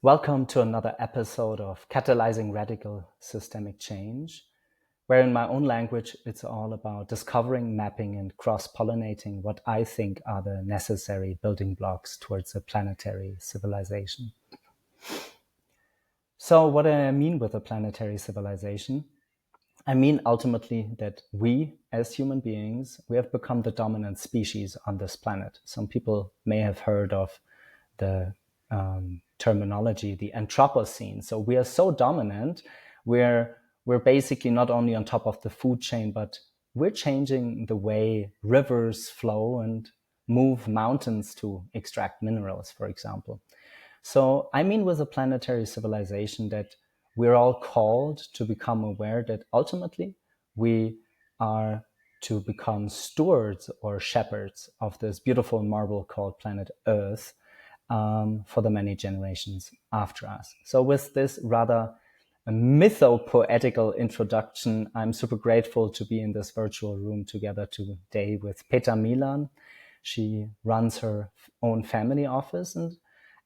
Welcome to another episode of Catalyzing Radical Systemic Change, where in my own language, it's all about discovering, mapping, and cross-pollinating what I think are the necessary building blocks towards a planetary civilization. So what do I mean with a planetary civilization? I mean ultimately that we, as human beings, we have become the dominant species on this planet. Some people may have heard of the terminology, the Anthropocene. So we are so dominant, we're basically not only on top of the food chain, but we're changing the way rivers flow and move mountains to extract minerals, for example. So I mean with a planetary civilization that we're all called to become aware that ultimately we are to become stewards or shepherds of this beautiful marble called planet Earth for the many generations after us. So with this rather mytho-poetical introduction, I'm super grateful to be in this virtual room together today with Peta Milan. She runs her own family office, and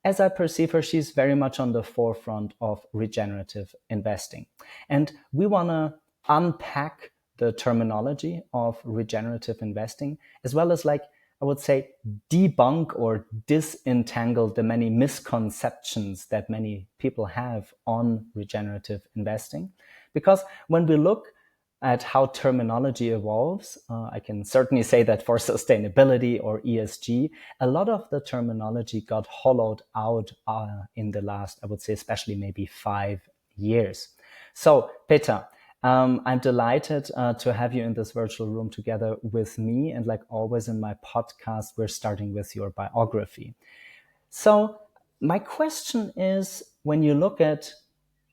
as I perceive her, she's very much on the forefront of regenerative investing. And we want to unpack the terminology of regenerative investing, as well as I would say, debunk or disentangle the many misconceptions that many people have on regenerative investing. Because when we look at how terminology evolves, I can certainly say that for sustainability or ESG, a lot of the terminology got hollowed out in the last, I would say, especially maybe 5 years. So, Peter, I'm delighted to have you in this virtual room together with me. And like always in my podcast, we're starting with your biography. So my question is, when you look at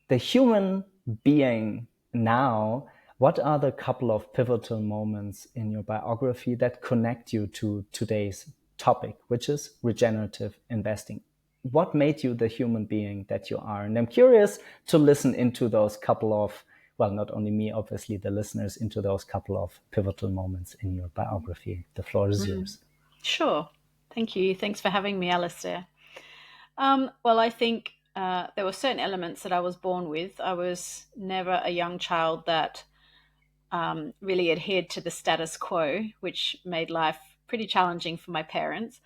the human being now, what are the couple of pivotal moments in your biography that connect you to today's topic, which is regenerative investing? What made you the human being that you are? And I'm curious to listen into those couple of, well, not only me, obviously the listeners, into those couple of pivotal moments in your biography. The floor is yours. Sure. Thank you. Thanks for having me, Alistair. Well, I think there were certain elements that I was born with. I was never a young child that really adhered to the status quo, which made life pretty challenging for my parents.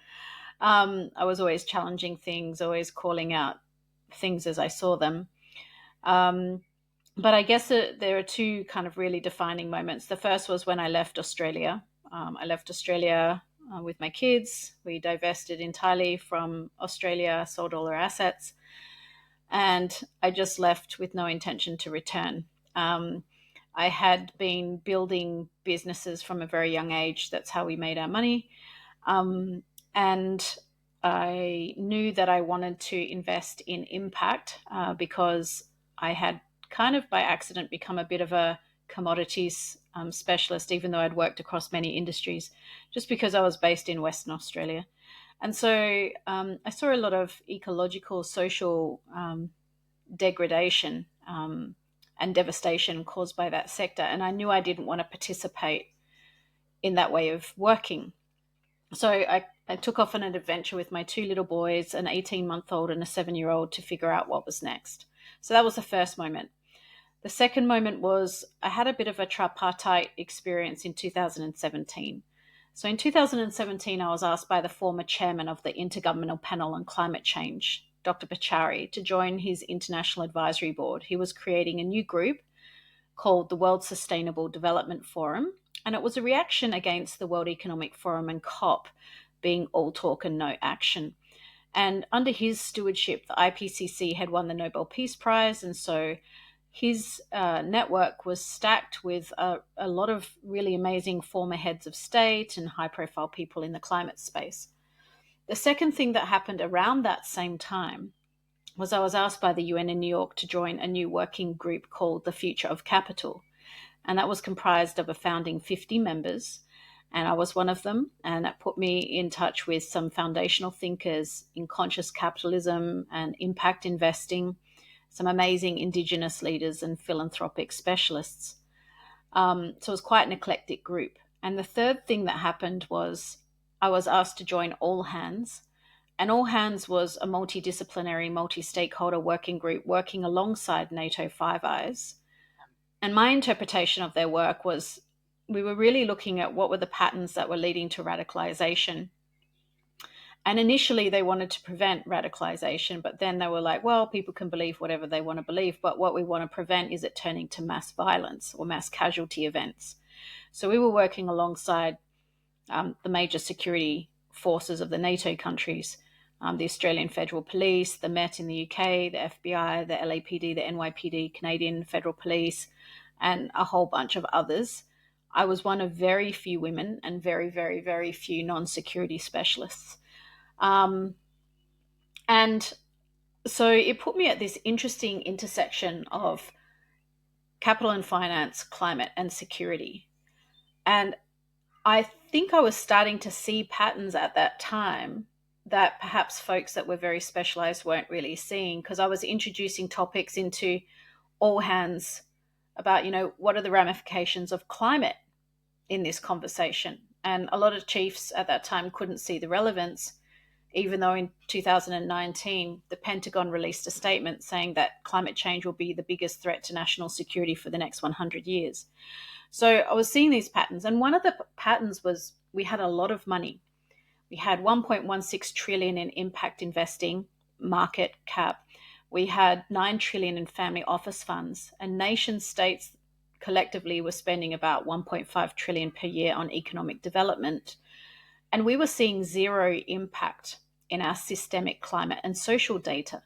I was always challenging things, always calling out things as I saw them. But I guess there are two kind of really defining moments. The first was when I left Australia. I left Australia with my kids. We divested entirely from Australia, sold all our assets, and I just left with no intention to return. I had been building businesses from a very young age. That's how we made our money. And I knew that I wanted to invest in impact because I had kind of by accident become a bit of a commodities specialist, even though I'd worked across many industries, just because I was based in Western Australia. And so I saw a lot of ecological, social degradation and devastation caused by that sector. And I knew I didn't want to participate in that way of working. So I took off on an adventure with my two little boys, an 18-month-old and a 7-year-old, to figure out what was next. So that was the first moment. The second moment was I had a bit of a tripartite experience in 2017. So in 2017, I was asked by the former chairman of the Intergovernmental Panel on Climate Change, Dr. Pachauri, to join his international advisory board. He was creating a new group called the World Sustainable Development Forum, and it was a reaction against the World Economic Forum and COP being all talk and no action. And under his stewardship, the IPCC had won the Nobel Peace Prize, and so his network was stacked with a lot of really amazing former heads of state and high-profile people in the climate space. The second thing that happened around that same time was I was asked by the UN in New York to join a new working group called the Future of Capital. And that was comprised of a founding 50 members. And I was one of them. And that put me in touch with some foundational thinkers in conscious capitalism and impact investing, some amazing Indigenous leaders and philanthropic specialists. So it was quite an eclectic group. And the third thing that happened was I was asked to join All Hands. And All Hands was a multidisciplinary, multi-stakeholder working group working alongside NATO Five Eyes. And my interpretation of their work was we were really looking at what were the patterns that were leading to radicalization. And initially they wanted to prevent radicalization, but then they were like, well, people can believe whatever they want to believe, but what we want to prevent is it turning to mass violence or mass casualty events. So we were working alongside the major security forces of the NATO countries, the Australian Federal Police, the Met in the UK, the FBI, the LAPD, the NYPD, Canadian Federal Police, and a whole bunch of others. I was one of very few women and very, very, very few non-security specialists. And so it put me at this interesting intersection of capital and finance, climate and security. And I think I was starting to see patterns at that time that perhaps folks that were very specialized weren't really seeing, because I was introducing topics into All Hands about, what are the ramifications of climate in this conversation? And a lot of chiefs at that time couldn't see the relevance, even though in 2019, the Pentagon released a statement saying that climate change will be the biggest threat to national security for the next 100 years. So I was seeing these patterns. And one of the patterns was we had a lot of money. We had 1.16 trillion in impact investing market cap. We had 9 trillion in family office funds, and nation states collectively were spending about 1.5 trillion per year on economic development. And we were seeing zero impact in our systemic climate and social data.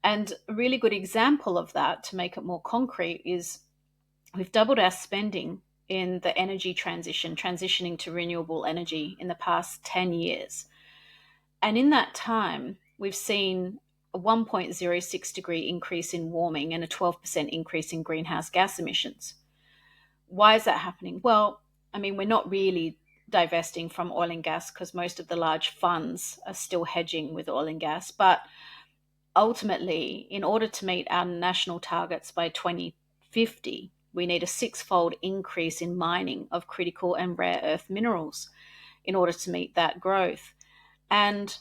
And a really good example of that, to make it more concrete, is we've doubled our spending in the energy transitioning to renewable energy in the past 10 years. And in that time, we've seen a 1.06 degree increase in warming and a 12% increase in greenhouse gas emissions. Why is that happening? Well, we're not really divesting from oil and gas because most of the large funds are still hedging with oil and gas. But ultimately, in order to meet our national targets by 2050, we need a 6-fold increase in mining of critical and rare earth minerals in order to meet that growth. And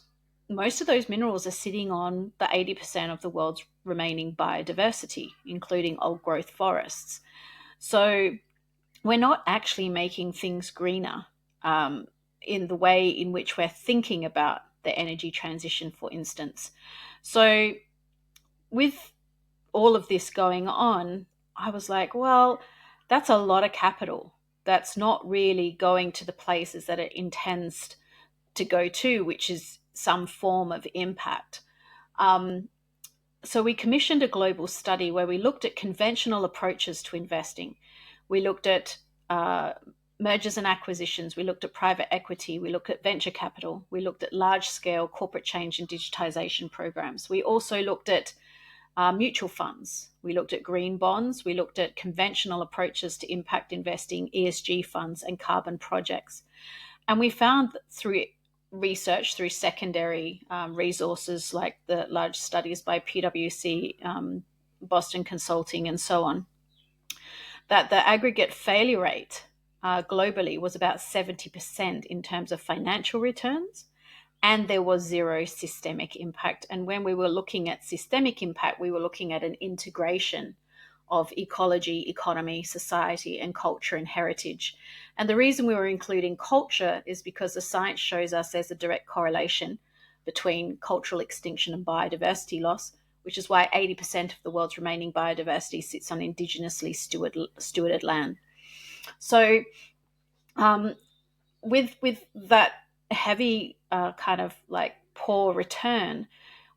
most of those minerals are sitting on the 80% of the world's remaining biodiversity, including old growth forests. So we're not actually making things greener in the way in which we're thinking about the energy transition, for instance. So with all of this going on, I was like, well, that's a lot of capital. That's not really going to the places that it intends to go to, which is some form of impact. So we commissioned a global study where we looked at conventional approaches to investing. We looked at mergers and acquisitions. We looked at private equity. We looked at venture capital. We looked at large-scale corporate change and digitization programs. We also looked at mutual funds. We looked at green bonds. We looked at conventional approaches to impact investing, ESG funds, and carbon projects. And we found that through research, through secondary resources like the large studies by PwC, Boston Consulting, and so on, that the aggregate failure rate globally was about 70% in terms of financial returns, and there was zero systemic impact. And when we were looking at systemic impact, we were looking at an integration of ecology, economy, society, and culture and heritage. And the reason we were including culture is because the science shows us there's a direct correlation between cultural extinction and biodiversity loss, which is why 80% of the world's remaining biodiversity sits on indigenously stewarded land. So with that heavy kind of like poor return,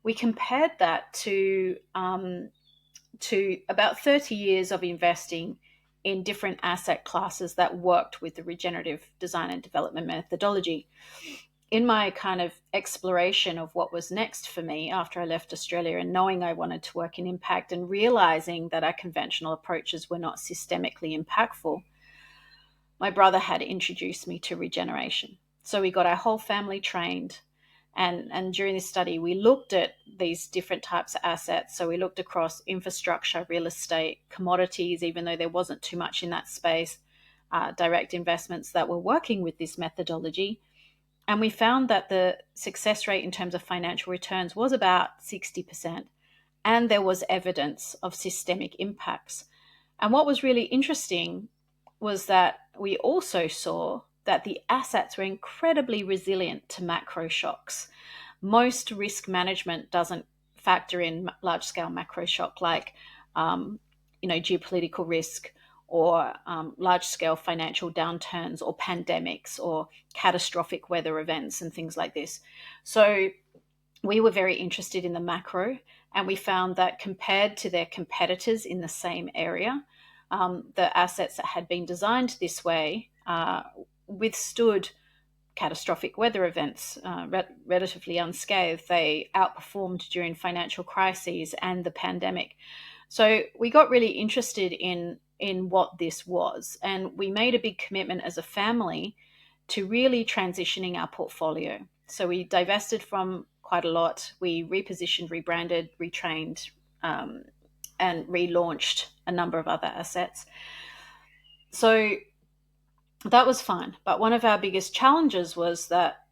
we compared that to about 30 years of investing in different asset classes that worked with the regenerative design and development methodology. In my kind of exploration of what was next for me after I left Australia and knowing I wanted to work in impact and realizing that our conventional approaches were not systemically impactful, my brother had introduced me to Regeneration. So we got our whole family trained. And during this study, we looked at these different types of assets. So we looked across infrastructure, real estate, commodities, even though there wasn't too much in that space, direct investments that were working with this methodology. And we found that the success rate in terms of financial returns was about 60%. And there was evidence of systemic impacts. And what was really interesting was that we also saw that the assets were incredibly resilient to macro shocks. Most risk management doesn't factor in large scale macro shock like geopolitical risk or large scale financial downturns or pandemics or catastrophic weather events and things like this. So we were very interested in the macro, and we found that compared to their competitors in the same area, the assets that had been designed this way withstood catastrophic weather events relatively unscathed. They outperformed during financial crises and the pandemic. So we got really interested in what this was, and we made a big commitment as a family to really transitioning our portfolio. So we divested from quite a lot. We repositioned, rebranded, retrained, and relaunched a number of other assets. So that was fine. But one of our biggest challenges was that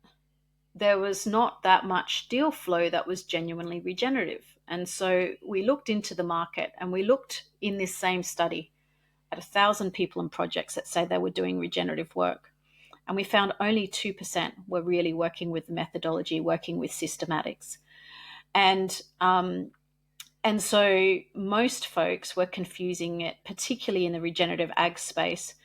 there was not that much deal flow that was genuinely regenerative. And so we looked into the market, and we looked in this same study at 1,000 people and projects that say they were doing regenerative work. And we found only 2% were really working with the methodology, working with systematics. And so most folks were confusing it, particularly in the regenerative ag space,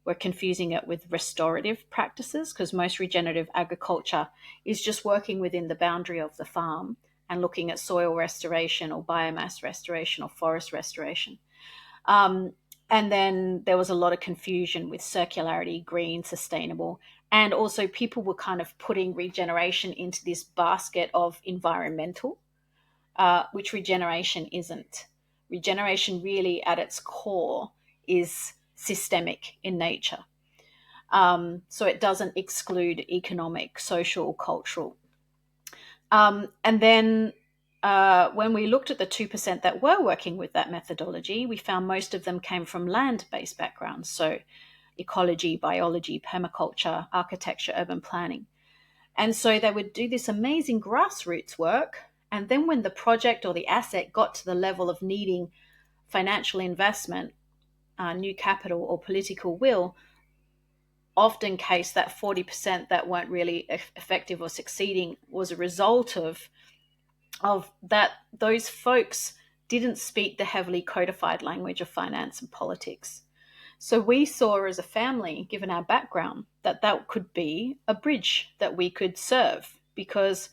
were confusing it with restorative practices, because most regenerative agriculture is just working within the boundary of the farm and looking at soil restoration or biomass restoration or forest restoration. And then there was a lot of confusion with circularity, green, sustainable. And also people were kind of putting regeneration into this basket of environmental, which regeneration isn't. Regeneration really at its core is systemic in nature. So it doesn't exclude economic, social, cultural. And then when we looked at the 2% that were working with that methodology, we found most of them came from land-based backgrounds. So ecology, biology, permaculture, architecture, urban planning. And so they would do this amazing grassroots work. And then when the project or the asset got to the level of needing financial investment, new capital or political will, often case that 40% that weren't really effective or succeeding was a result of that those folks didn't speak the heavily codified language of finance and politics. So we saw as a family, given our background, that could be a bridge that we could serve, because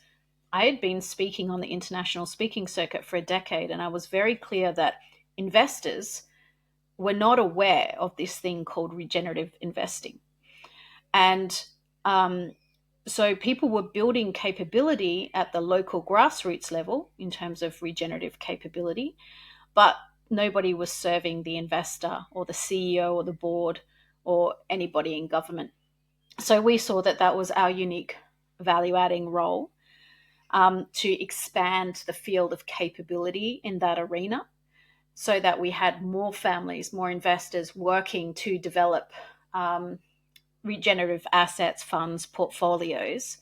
I had been speaking on the international speaking circuit for a decade, and I was very clear that investors were not aware of this thing called regenerative investing. And so people were building capability at the local grassroots level in terms of regenerative capability, but nobody was serving the investor or the CEO or the board or anybody in government. So we saw that was our unique value-adding role, to expand the field of capability in that arena, so that we had more families, more investors working to develop regenerative assets, funds, portfolios.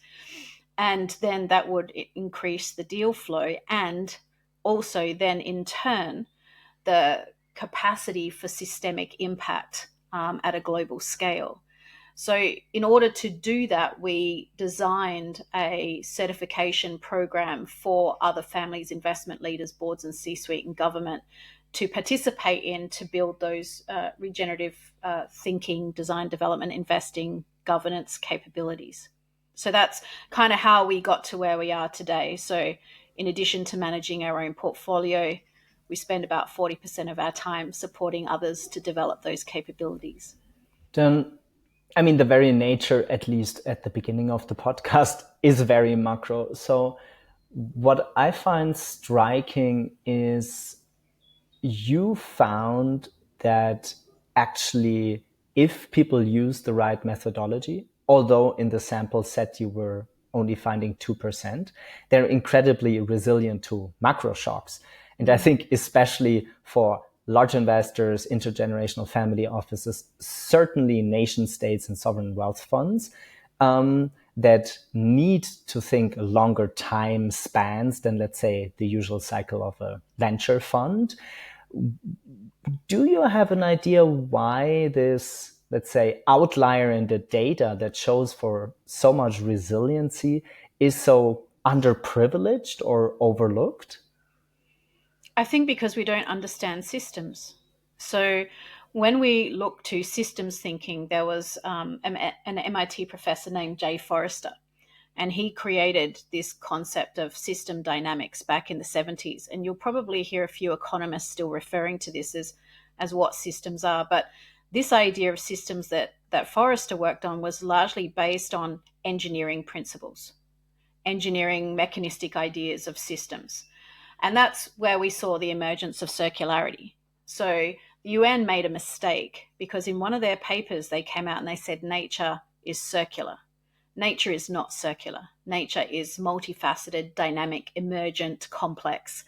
And then that would increase the deal flow, and also then in turn the capacity for systemic impact at a global scale. So in order to do that, we designed a certification program for other families, investment leaders, boards and C-suite and government to participate in, to build those regenerative thinking, design, development, investing, governance capabilities. So that's kind of how we got to where we are today. So in addition to managing our own portfolio, we spend about 40% of our time supporting others to develop those capabilities. Then, I mean, the very nature, at least at the beginning of the podcast, is very macro. So what I find striking is you found that actually if people use the right methodology, although in the sample set you were only finding 2%, they're incredibly resilient to macro shocks. And I think especially for large investors, intergenerational family offices, certainly nation states and sovereign wealth funds, that need to think longer time spans than, let's say, the usual cycle of a venture fund. Do you have an idea why this, let's say, outlier in the data that shows for so much resiliency is so underprivileged or overlooked? I think because we don't understand systems. So when we look to systems thinking, there was an MIT professor named Jay Forrester, and he created this concept of system dynamics back in the 70s. And you'll probably hear a few economists still referring to this as what systems are. But this idea of systems that Forrester worked on was largely based on engineering principles, engineering mechanistic ideas of systems. And that's where we saw the emergence of circularity. So the UN made a mistake because in one of their papers, they came out and they said nature is circular. Nature is not circular. Nature is multifaceted, dynamic, emergent, complex.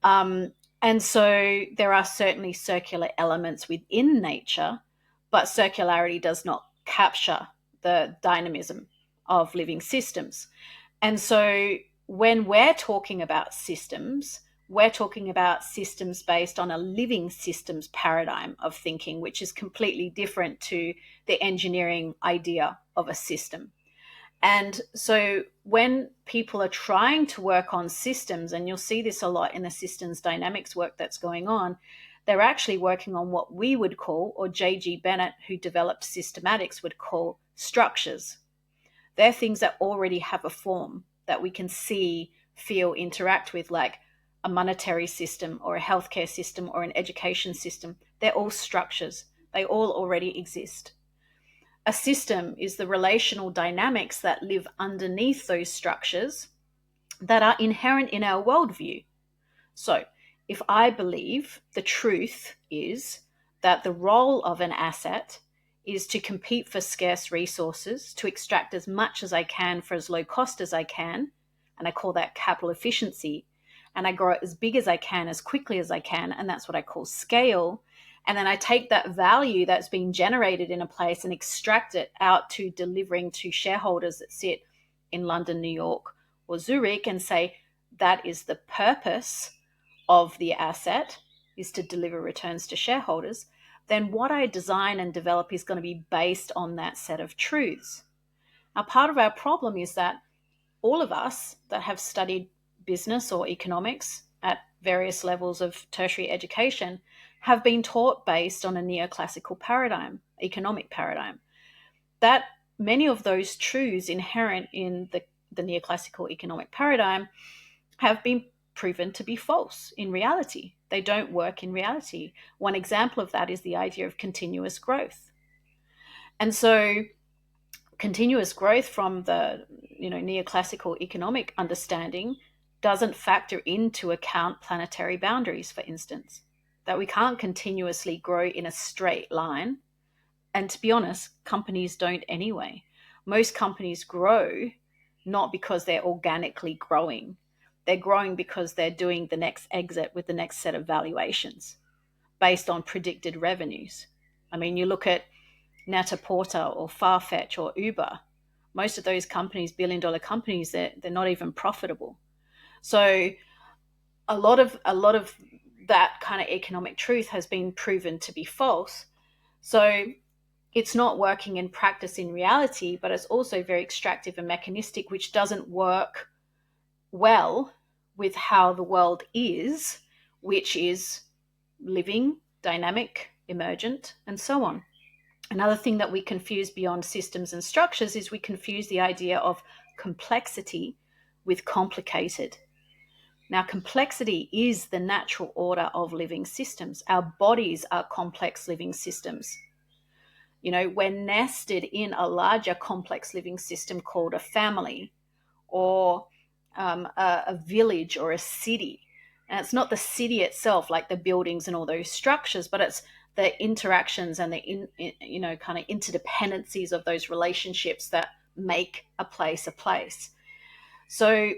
And so there are certainly circular elements within nature, but circularity does not capture the dynamism of living systems. And so when we're talking about systems, we're talking about systems based on a living systems paradigm of thinking, which is completely different to the engineering idea of a system. And so when people are trying to work on systems, and you'll see this a lot in the systems dynamics work that's going on, they're actually working on what we would call, or J.G. Bennett, who developed systematics, would call structures. They're things that already have a form that we can see, feel, interact with, like a monetary system or a healthcare system or an education system. They're all structures. They all already exist. A system is the relational dynamics that live underneath those structures that are inherent in our worldview. So, if I believe the truth is that the role of an asset is to compete for scarce resources, to extract as much as I can for as low cost as I can, and I call that capital efficiency, and I grow it as big as I can, as quickly as I can, and that's what I call scale. And then I take that value that's been generated in a place and extract it out to delivering to shareholders that sit in London, New York, or Zurich, and say that is the purpose of the asset, is to deliver returns to shareholders. Then what I design and develop is going to be based on that set of truths. Now, part of our problem is that all of us that have studied business or economics at various levels of tertiary education have been taught based on a neoclassical paradigm, economic paradigm. That many of those truths inherent in the neoclassical economic paradigm have been proven to be false in reality. They don't work in reality. One example of that is the idea of continuous growth. And so continuous growth from the neoclassical economic understanding doesn't factor into account planetary boundaries, for instance, that we can't continuously grow in a straight line. And to be honest, companies don't anyway. Most companies grow not because they're organically growing. They're growing because they're doing the next exit with the next set of valuations based on predicted revenues. I mean, you look at Net-a-Porter or Farfetch or Uber. Most of those companies, billion-dollar companies, they're not even profitable. So a lot of that kind of economic truth has been proven to be false. So it's not working in practice in reality, but it's also very extractive and mechanistic, which doesn't work well with how the world is, which is living, dynamic, emergent, and so on. Another thing that we confuse beyond systems and structures is we confuse the idea of complexity with complicated. Now, complexity is the natural order of living systems. Our bodies are complex living systems. We're nested in a larger complex living system called a family or a village or a city. And it's not the city itself, like the buildings and all those structures, but it's the interactions and the kind of interdependencies of those relationships that make a place a place. So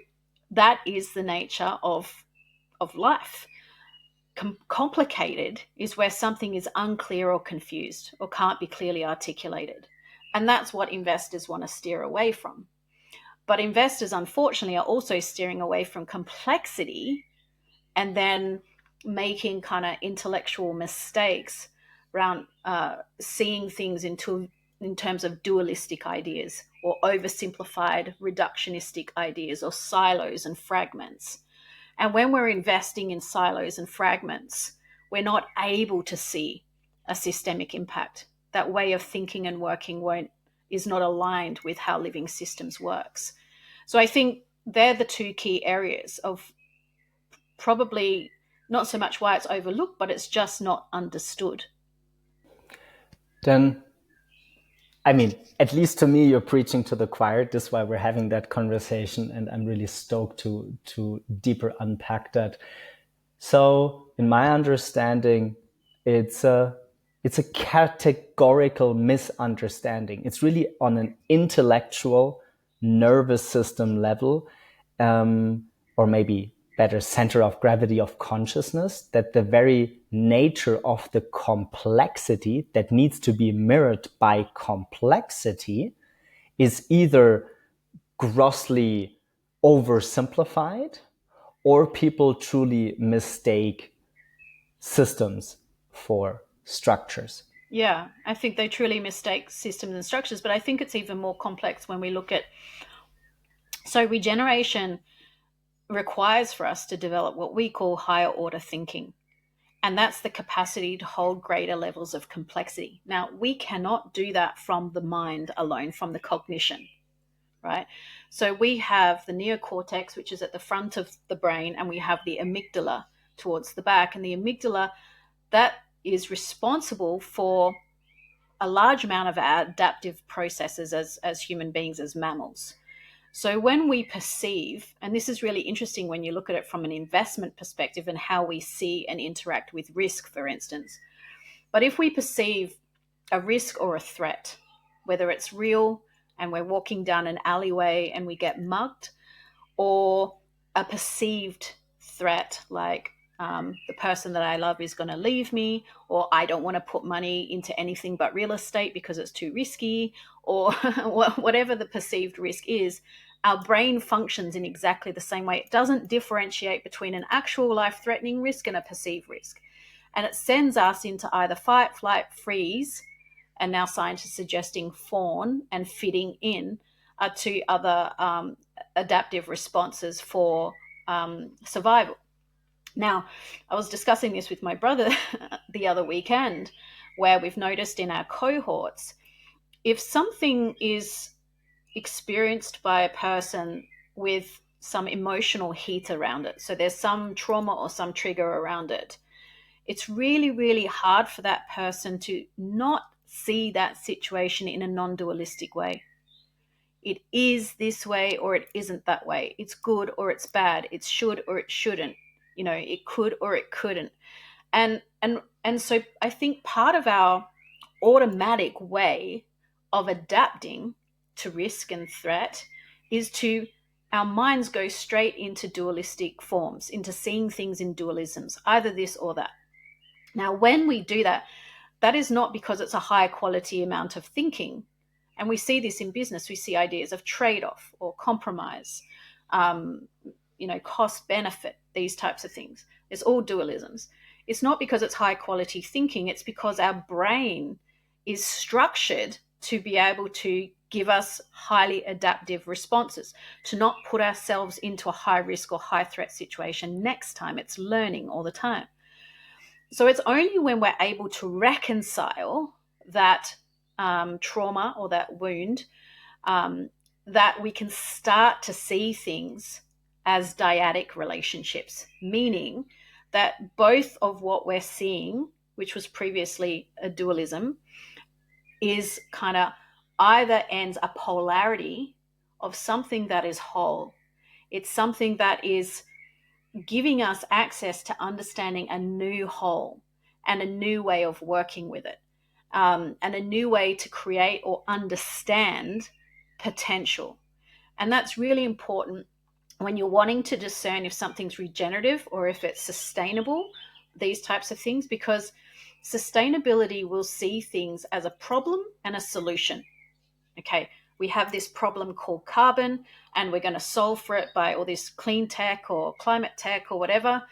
that is the nature of life. Complicated is where something is unclear or confused or can't be clearly articulated. And that's what investors want to steer away from. But investors, unfortunately, are also steering away from complexity and then making kind of intellectual mistakes around seeing things in terms of dualistic ideas or oversimplified reductionistic ideas or silos and fragments. And when we're investing in silos and fragments, we're not able to see a systemic impact. That way of thinking and working is not aligned with how living systems works. So I think they're the two key areas of probably not so much why it's overlooked, but it's just not understood. Then, I mean, at least to me, you're preaching to the choir. This is why we're having that conversation, and I'm really stoked to deeper unpack that. So, in my understanding, it's a categorical misunderstanding. It's really on an intellectual, nervous system level, or maybe better, center of gravity of consciousness, that the very nature of the complexity that needs to be mirrored by complexity is either grossly oversimplified, or people truly mistake systems for structures. Yeah, I think they truly mistake systems and structures, but I think it's even more complex when we look at. So, regeneration requires for us to develop what we call higher order thinking. And that's the capacity to hold greater levels of complexity. Now, we cannot do that from the mind alone, from the cognition, right? So we have the neocortex, which is at the front of the brain, and we have the amygdala towards the back. And the amygdala, that is responsible for a large amount of our adaptive processes as human beings, as mammals. So when we perceive, and this is really interesting when you look at it from an investment perspective and how we see and interact with risk, for instance. But if we perceive a risk or a threat, whether it's real and we're walking down an alleyway and we get mugged, or a perceived threat like the person that I love is going to leave me, or I don't want to put money into anything but real estate because it's too risky, or whatever the perceived risk is, our brain functions in exactly the same way. It doesn't differentiate between an actual life-threatening risk and a perceived risk. And it sends us into either fight, flight, freeze, and now scientists suggesting fawn and fitting in to other adaptive responses for survival. Now, I was discussing this with my brother the other weekend, where we've noticed in our cohorts, if something is experienced by a person with some emotional heat around it, so there's some trauma or some trigger around it, it's really, really hard for that person to not see that situation in a non-dualistic way. It is this way or it isn't that way. It's good or it's bad. It should or it shouldn't. It could or it couldn't. And so I think part of our automatic way of adapting to risk and threat is our minds go straight into dualistic forms, into seeing things in dualisms, either this or that. Now, when we do that, that is not because it's a high quality amount of thinking. And we see this in business. We see ideas of trade-off or compromise, cost benefit, these types of things. It's all dualisms. It's not because it's high quality thinking. It's because our brain is structured to be able to give us highly adaptive responses, to not put ourselves into a high risk or high threat situation next time. It's learning all the time. So it's only when we're able to reconcile that trauma or that wound that we can start to see things as dyadic relationships, meaning that both of what we're seeing, which was previously a dualism, is kind of either ends a polarity of something that is whole. It's something that is giving us access to understanding a new whole and a new way of working with it, and a new way to create or understand potential. And that's really important when you're wanting to discern if something's regenerative or if it's sustainable, these types of things, because sustainability will see things as a problem and a solution. Okay, we have this problem called carbon, and we're going to solve for it by all this clean tech or climate tech or whatever,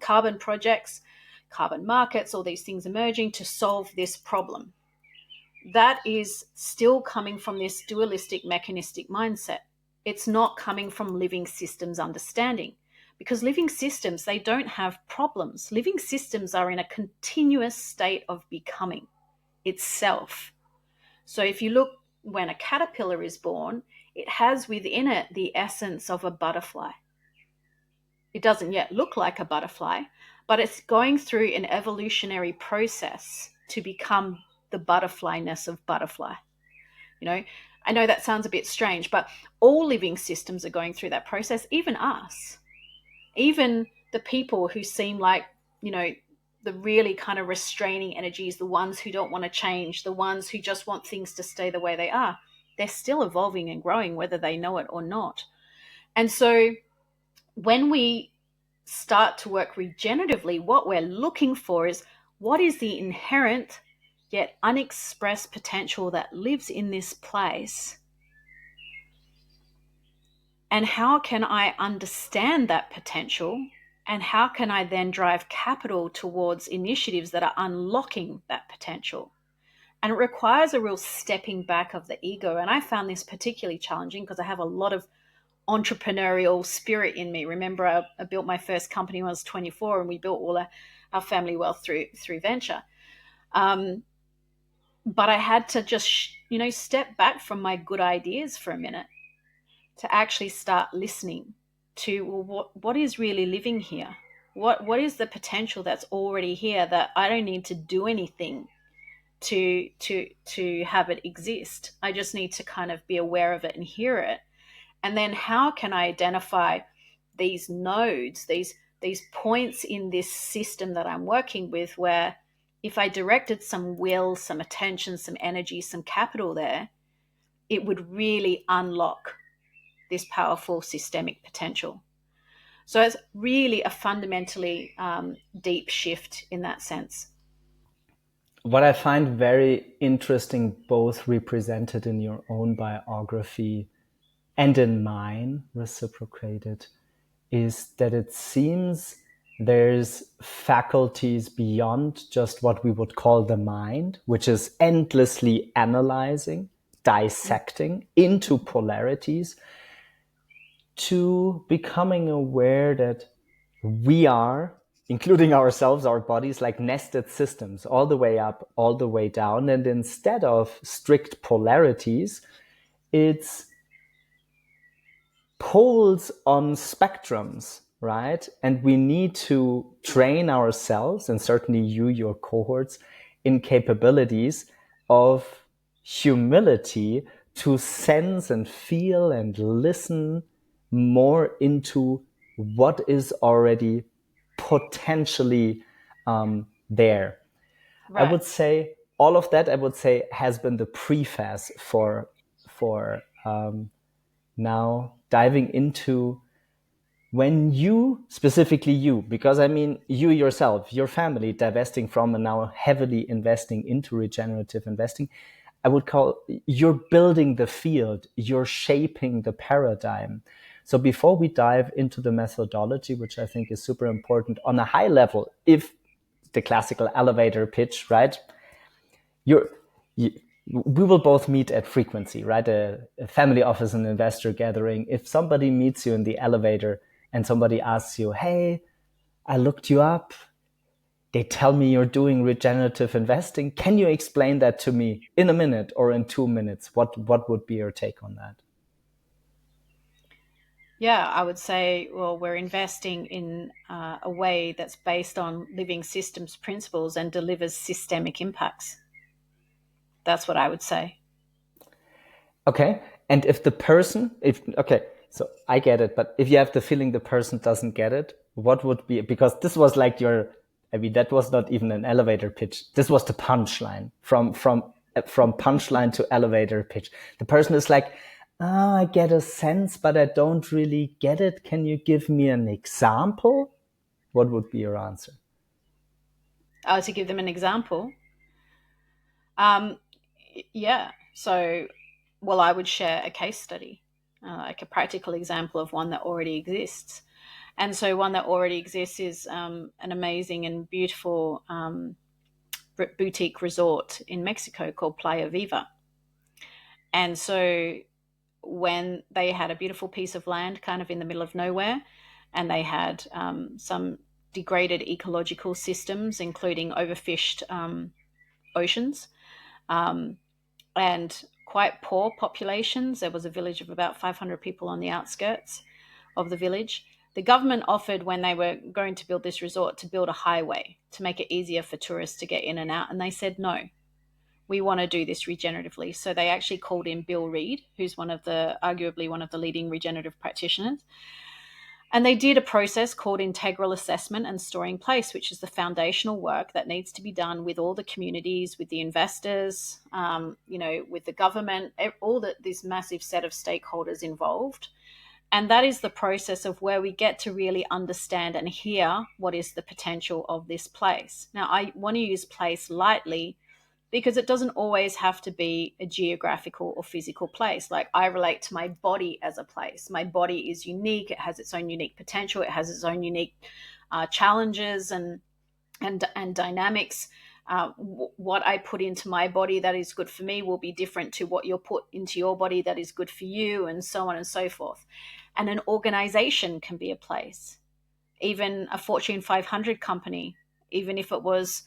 carbon projects, carbon markets, all these things emerging to solve this problem. That is still coming from this dualistic mechanistic mindset. It's not coming from living systems understanding, because living systems, they don't have problems. Living systems are in a continuous state of becoming itself. So if you look, when a caterpillar is born, it has within it the essence of a butterfly. It doesn't yet look like a butterfly, but it's going through an evolutionary process to become the butterflyness of butterfly. You know, I know that sounds a bit strange, but all living systems are going through that process, even us, even the people who seem like, you know, the really kind of restraining energies, the ones who don't want to change, the ones who just want things to stay the way they are. They're still evolving and growing, whether they know it or not. And so when we start to work regeneratively, what we're looking for is, what is the inherent yet unexpressed potential that lives in this place? And how can I understand that potential? And how can I then drive capital towards initiatives that are unlocking that potential? And it requires a real stepping back of the ego. And I found this particularly challenging because I have a lot of entrepreneurial spirit in me. Remember, I built my first company when I was 24, and we built all our family wealth through venture. But I had to just, step back from my good ideas for a minute to actually start listening to, well, what is really living here? What is the potential that's already here that I don't need to do anything to have it exist? I just need to kind of be aware of it and hear it. And then how can I identify these nodes, these points in this system that I'm working with, where if I directed some will, some attention, some energy, some capital there, it would really unlock this powerful systemic potential. So it's really a fundamentally deep shift in that sense. What I find very interesting, both represented in your own biography and in mine, reciprocated, is that it seems there's faculties beyond just what we would call the mind, which is endlessly analyzing, dissecting into polarities, to becoming aware that we are, including ourselves, our bodies, like nested systems, all the way up, all the way down. And instead of strict polarities, it's poles on spectrums, right? And we need to train ourselves, and certainly you, your cohorts, in capabilities of humility to sense and feel and listen more into what is already potentially there. Right. I would say all of that, I would say, has been the preface for now diving into when you, specifically you, because I mean, you yourself, your family divesting from and now heavily investing into regenerative investing, I would call, you're building the field, you're shaping the paradigm. So before we dive into the methodology, which I think is super important on a high level, if the classical elevator pitch, right? You, we will both meet at frequency, right? A family office and investor gathering. If somebody meets you in the elevator and somebody asks you, hey, I looked you up, they tell me you're doing regenerative investing. Can you explain that to me in a minute or in 2 minutes? What would be your take on that? Yeah, I would say, well, we're investing in a way that's based on living systems principles and delivers systemic impacts. That's what I would say. Okay. And if the person, okay, so I get it, but if you have the feeling the person doesn't get it, what would be, because this was like I mean, that was not even an elevator pitch. This was the punchline from punchline to elevator pitch. The person is like, oh, I get a sense, but I don't really get it. Can you give me an example? What would be your answer? To give them an example, um, yeah. So well, I would share a case study, like a practical example of one that already exists. And so one that already exists is an amazing and beautiful boutique resort in Mexico called Playa Viva. And so when they had a beautiful piece of land kind of in the middle of nowhere, and they had some degraded ecological systems, including overfished oceans, um, and quite poor populations. There was a village of about 500 people on the outskirts of the village. The government offered, when they were going to build this resort, to build a highway to make it easier for tourists to get in and out. And they said, no, we want to do this regeneratively. So they actually called in Bill Reed, who's arguably one of the leading regenerative practitioners. And they did a process called integral assessment and storing place, which is the foundational work that needs to be done with all the communities, with the investors, with the government, this massive set of stakeholders involved. And that is the process of where we get to really understand and hear what is the potential of this place. Now, I want to use place lightly because it doesn't always have to be a geographical or physical place. Like, I relate to my body as a place. My body is unique. It has its own unique potential. It has its own unique challenges and dynamics. What I put into my body that is good for me will be different to what you'll put into your body that is good for you, and so on and so forth. And an organization can be a place, even a Fortune 500 company, even if it was,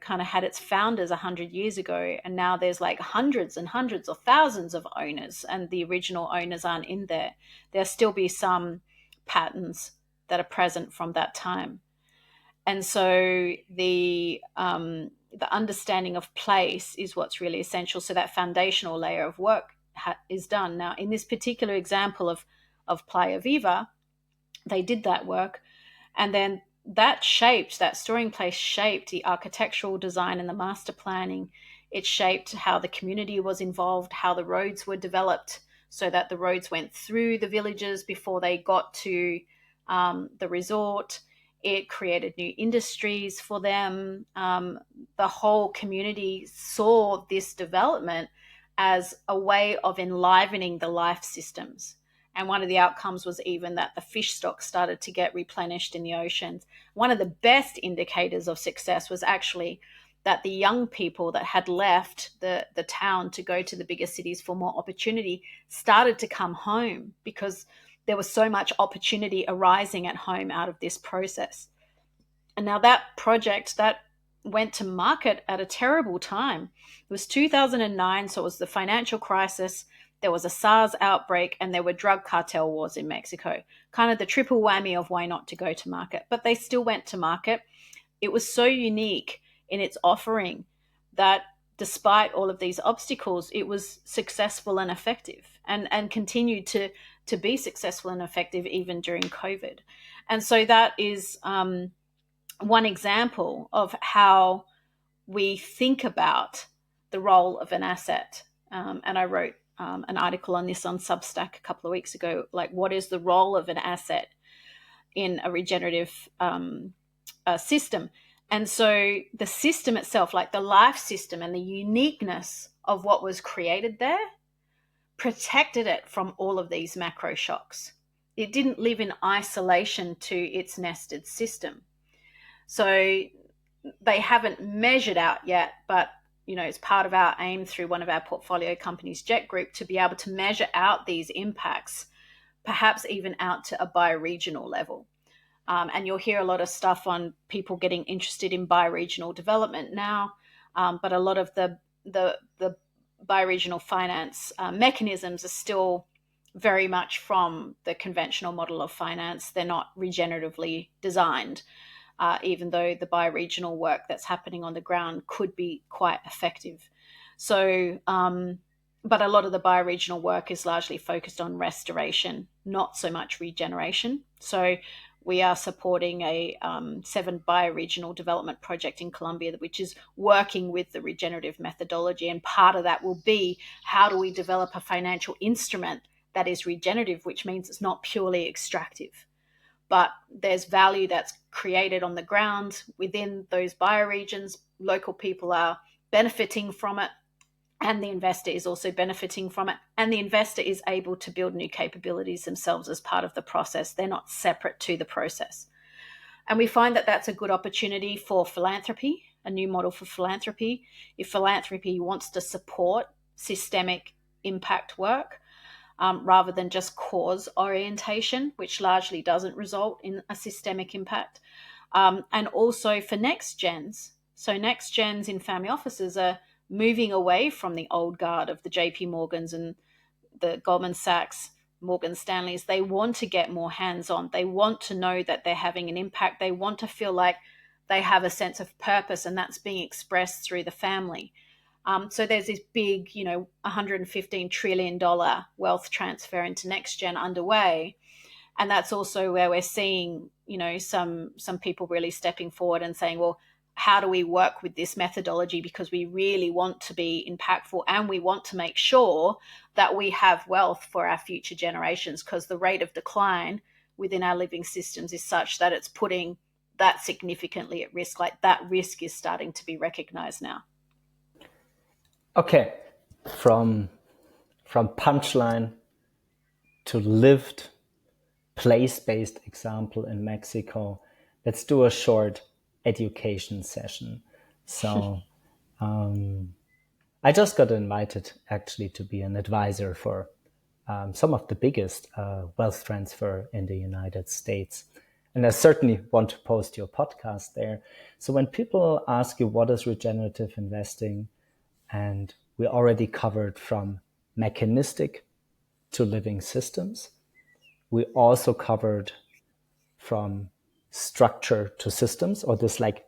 kind of had its founders 100 years ago, and now there's like hundreds and hundreds or thousands of owners, and the original owners aren't in there. There'll still be some patterns that are present from that time. And so the understanding of place is what's really essential. So that foundational layer of work is done. Now, in this particular example of Playa Viva, they did that work, and then that storing place shaped the architectural design and the master planning. It shaped how the community was involved, how the roads were developed, so that the roads went through the villages before they got to the resort. It created new industries for them. The whole community saw this development as a way of enlivening the life systems. And one of the outcomes was even that the fish stock started to get replenished in the oceans. One of the best indicators of success was actually that the young people that had left the town to go to the bigger cities for more opportunity started to come home, because there was so much opportunity arising at home out of this process. And now that project that went to market at a terrible time. It was 2009, so it was the financial crisis. There was a SARS outbreak, and there were drug cartel wars in Mexico. Kind of the triple whammy of why not to go to market. But they still went to market. It was so unique in its offering that despite all of these obstacles, it was successful and effective, and continued to be successful and effective even during COVID. And so that is one example of how we think about the role of an asset. And I wrote an article on this on Substack a couple of weeks ago, like, what is the role of an asset in a regenerative system? And so the system itself, like the life system and the uniqueness of what was created there, protected it from all of these macro shocks. It didn't live in isolation to its nested system. So they haven't measured out yet, but it's part of our aim through one of our portfolio companies, Jet Group, to be able to measure out these impacts, perhaps even out to a bioregional level. And you'll hear a lot of stuff on people getting interested in bioregional development now, but a lot of the bioregional finance mechanisms are still very much from the conventional model of finance. They're not regeneratively designed, even though the bioregional work that's happening on the ground could be quite effective. So, but a lot of the bioregional work is largely focused on restoration, not so much regeneration. So we are supporting a 7 bioregional development project in Colombia, which is working with the regenerative methodology. And part of that will be, how do we develop a financial instrument that is regenerative, which means it's not purely extractive, but there's value that's created on the ground within those bioregions. Local people are benefiting from it. and the investor is also benefiting from it, and the investor is able to build new capabilities themselves as part of the process. They're not separate to the process. And we find that that's a good opportunity for philanthropy, a new model for philanthropy. If philanthropy wants to support systemic impact work, rather than just cause orientation, which largely doesn't result in a systemic impact. And also for next gens. So next gens in family offices are moving away from the old guard of the JP Morgans and the Goldman Sachs, Morgan Stanleys. They want to get more hands-on. They want to know that they're having an impact. They want to feel like they have a sense of purpose, and that's being expressed through the family. So there's this big, $115 trillion wealth transfer into next gen underway. And that's also where we're seeing, some people really stepping forward and saying, well, how do we work with this methodology? Because we really want to be impactful, and we want to make sure that we have wealth for our future generations, because the rate of decline within our living systems is such that it's putting that significantly at risk. Like, that risk is starting to be recognized now. Okay, from punchline to lived place-based example in Mexico, let's do a short education session. So I just got invited actually to be an advisor for some of the biggest wealth transfer in the United States. And I certainly want to post your podcast there. So when people ask you what is regenerative investing, and we already covered from mechanistic to living systems. We also covered from structure to systems, or this like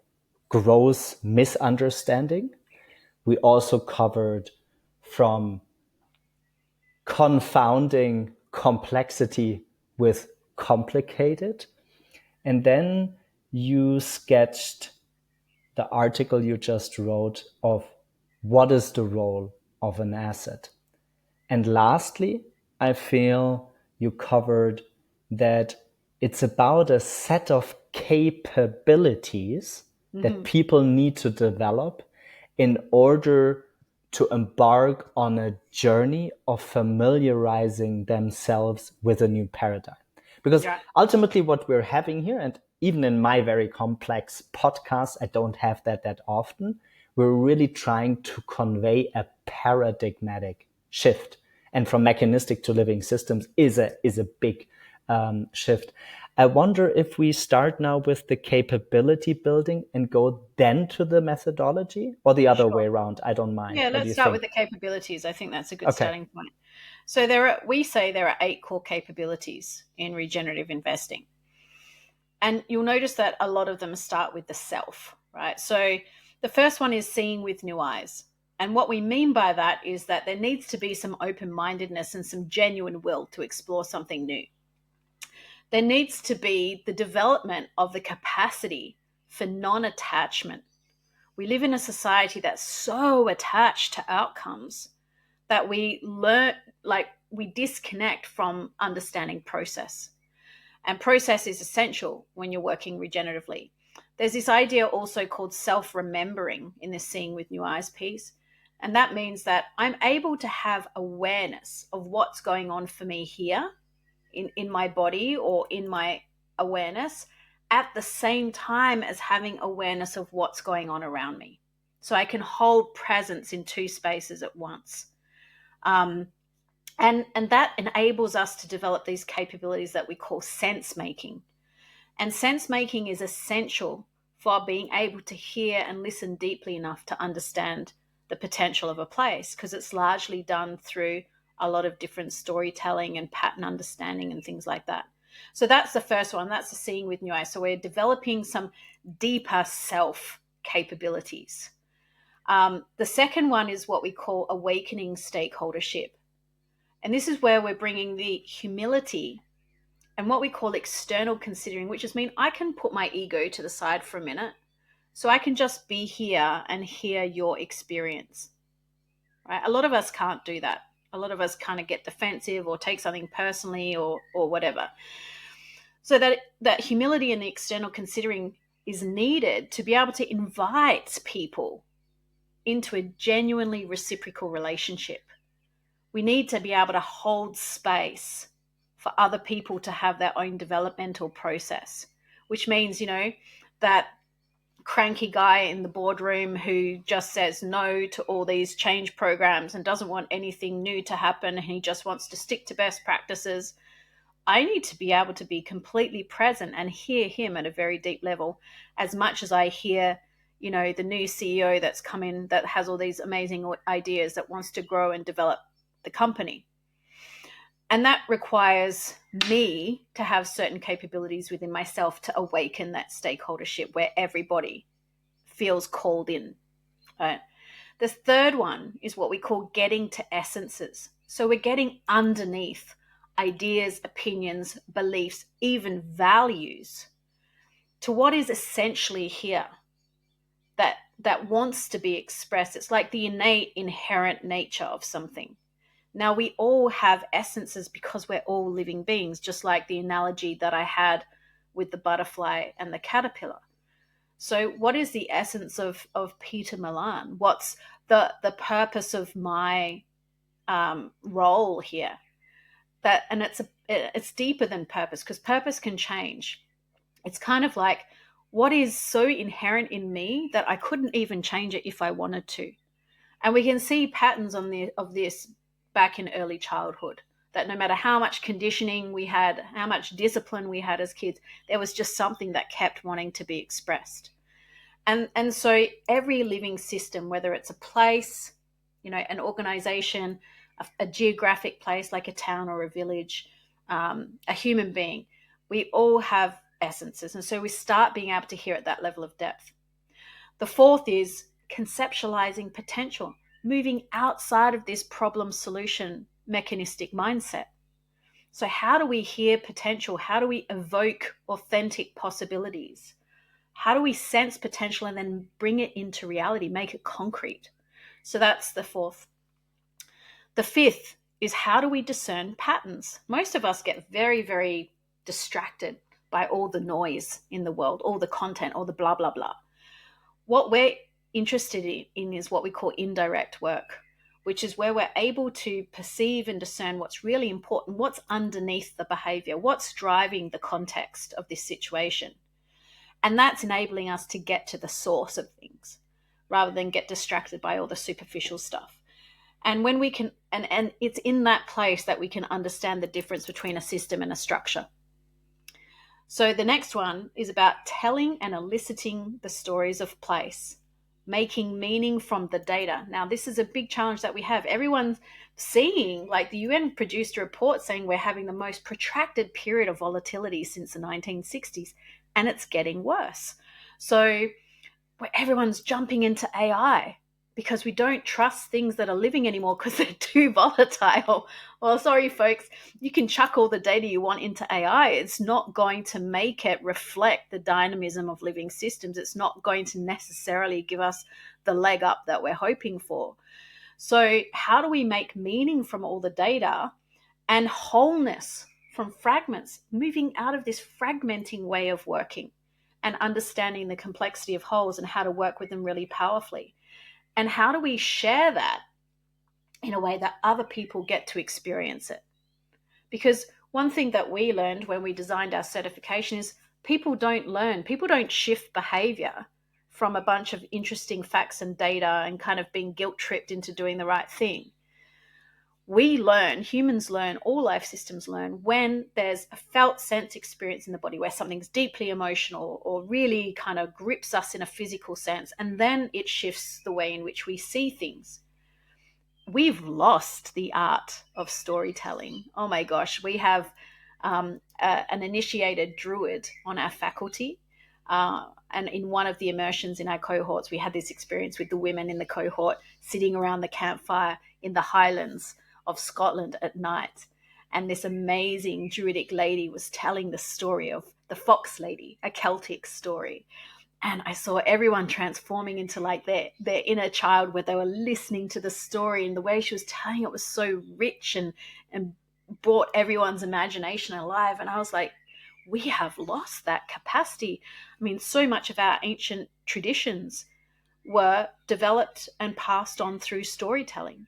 gross misunderstanding. We also covered from confounding complexity with complicated. And then you sketched the article you just wrote of what is the role of an asset. And lastly, I feel you covered that it's about a set of capabilities that people need to develop in order to embark on a journey of familiarizing themselves with a new paradigm. Because ultimately what we're having here, and even in my very complex podcast, I don't have that often, we're really trying to convey a paradigmatic shift. And from mechanistic to living systems is a big shift. I wonder if we start now with the capability building and go then to the methodology, or the other way around. I don't mind. Yeah, let's start with the capabilities. I think that's a good starting point. So we say there are 8 core capabilities in regenerative investing. And you'll notice that a lot of them start with the self, right? So the first one is seeing with new eyes. And what we mean by that is that there needs to be some open-mindedness and some genuine will to explore something new. There needs to be the development of the capacity for non-attachment. We live in a society that's so attached to outcomes that we disconnect from understanding process. And process is essential when you're working regeneratively. There's this idea also called self-remembering in this seeing with new eyes piece. And that means that I'm able to have awareness of what's going on for me here in my body or in my awareness at the same time as having awareness of what's going on around me. So I can hold presence in 2 spaces at once. And that enables us to develop these capabilities that we call sense making. And sense making is essential for being able to hear and listen deeply enough to understand the potential of a place, because it's largely done through a lot of different storytelling and pattern understanding and things like that. So that's the first one. That's the seeing with new eyes. So we're developing some deeper self capabilities. The second one is what we call awakening stakeholdership. And this is where we're bringing the humility and what we call external considering, which is I can put my ego to the side for a minute, so I can just be here and hear your experience. Right? A lot of us can't do that. A lot of us kind of get defensive or take something personally or whatever. So that humility and the external considering is needed to be able to invite people into a genuinely reciprocal relationship. We need to be able to hold space for other people to have their own developmental process, which means, that cranky guy in the boardroom who just says no to all these change programs and doesn't want anything new to happen, and he just wants to stick to best practices. I need to be able to be completely present and hear him at a very deep level, as much as I hear, the new CEO that's come in that has all these amazing ideas that wants to grow and develop the company. And that requires me to have certain capabilities within myself to awaken that stakeholdership where everybody feels called in. Right? The third one is what we call getting to essences. So we're getting underneath ideas, opinions, beliefs, even values to what is essentially here that wants to be expressed. It's like the innate, inherent nature of something. Now, we all have essences because we're all living beings, just like the analogy that I had with the butterfly and the caterpillar. So what is the essence of Peta Milan? What's the purpose of my role here? And it's deeper than purpose, because purpose can change. It's kind of like, what is so inherent in me that I couldn't even change it if I wanted to? And we can see patterns of this back in early childhood, that no matter how much conditioning we had, how much discipline we had as kids, there was just something that kept wanting to be expressed. And so every living system, whether it's a place, an organization, a geographic place like a town or a village, a human being, we all have essences. And so we start being able to hear at that level of depth. The fourth is conceptualizing potential, moving outside of this problem solution mechanistic mindset. So how do we hear potential? How do we evoke authentic possibilities? How do we sense potential and then bring it into reality, make it concrete? So that's the fourth. The fifth is, how do we discern patterns? Most of us get very, very distracted by all the noise in the world, all the content, all the blah, blah, blah. What we're interested in is what we call indirect work, which is where we're able to perceive and discern what's really important, what's underneath the behavior, what's driving the context of this situation. And that's enabling us to get to the source of things rather than get distracted by all the superficial stuff. And when we can, and it's in that place that we can understand the difference between a system and a structure. So the next one is about telling and eliciting the stories of place, making meaning from the data. Now, this is a big challenge that we have. Everyone's seeing, like the UN produced a report saying we're having the most protracted period of volatility since the 1960s, and it's getting worse. So everyone's jumping into AI because we don't trust things that are living anymore because they're too volatile. Well, sorry, folks, you can chuck all the data you want into AI. It's not going to make it reflect the dynamism of living systems. It's not going to necessarily give us the leg up that we're hoping for. So how do we make meaning from all the data and wholeness from fragments, moving out of this fragmenting way of working and understanding the complexity of wholes and how to work with them really powerfully? And how do we share that in a way that other people get to experience it? Because one thing that we learned when we designed our certification is people don't shift behavior from a bunch of interesting facts and data and kind of being guilt tripped into doing the right thing. We learn, humans learn, all life systems learn when there's a felt sense experience in the body where something's deeply emotional or really kind of grips us in a physical sense, and then it shifts the way in which we see things. We've lost the art of storytelling. Oh my gosh, we have an initiated druid on our faculty. And in one of the immersions in our cohorts, we had this experience with the women in the cohort sitting around the campfire in the Highlands of Scotland at night. And this amazing druidic lady was telling the story of the fox lady, a Celtic story. And I saw everyone transforming into like their inner child, where they were listening to the story, and the way she was telling it was so rich and brought everyone's imagination alive. And I was like, we have lost that capacity. I mean, so much of our ancient traditions were developed and passed on through storytelling.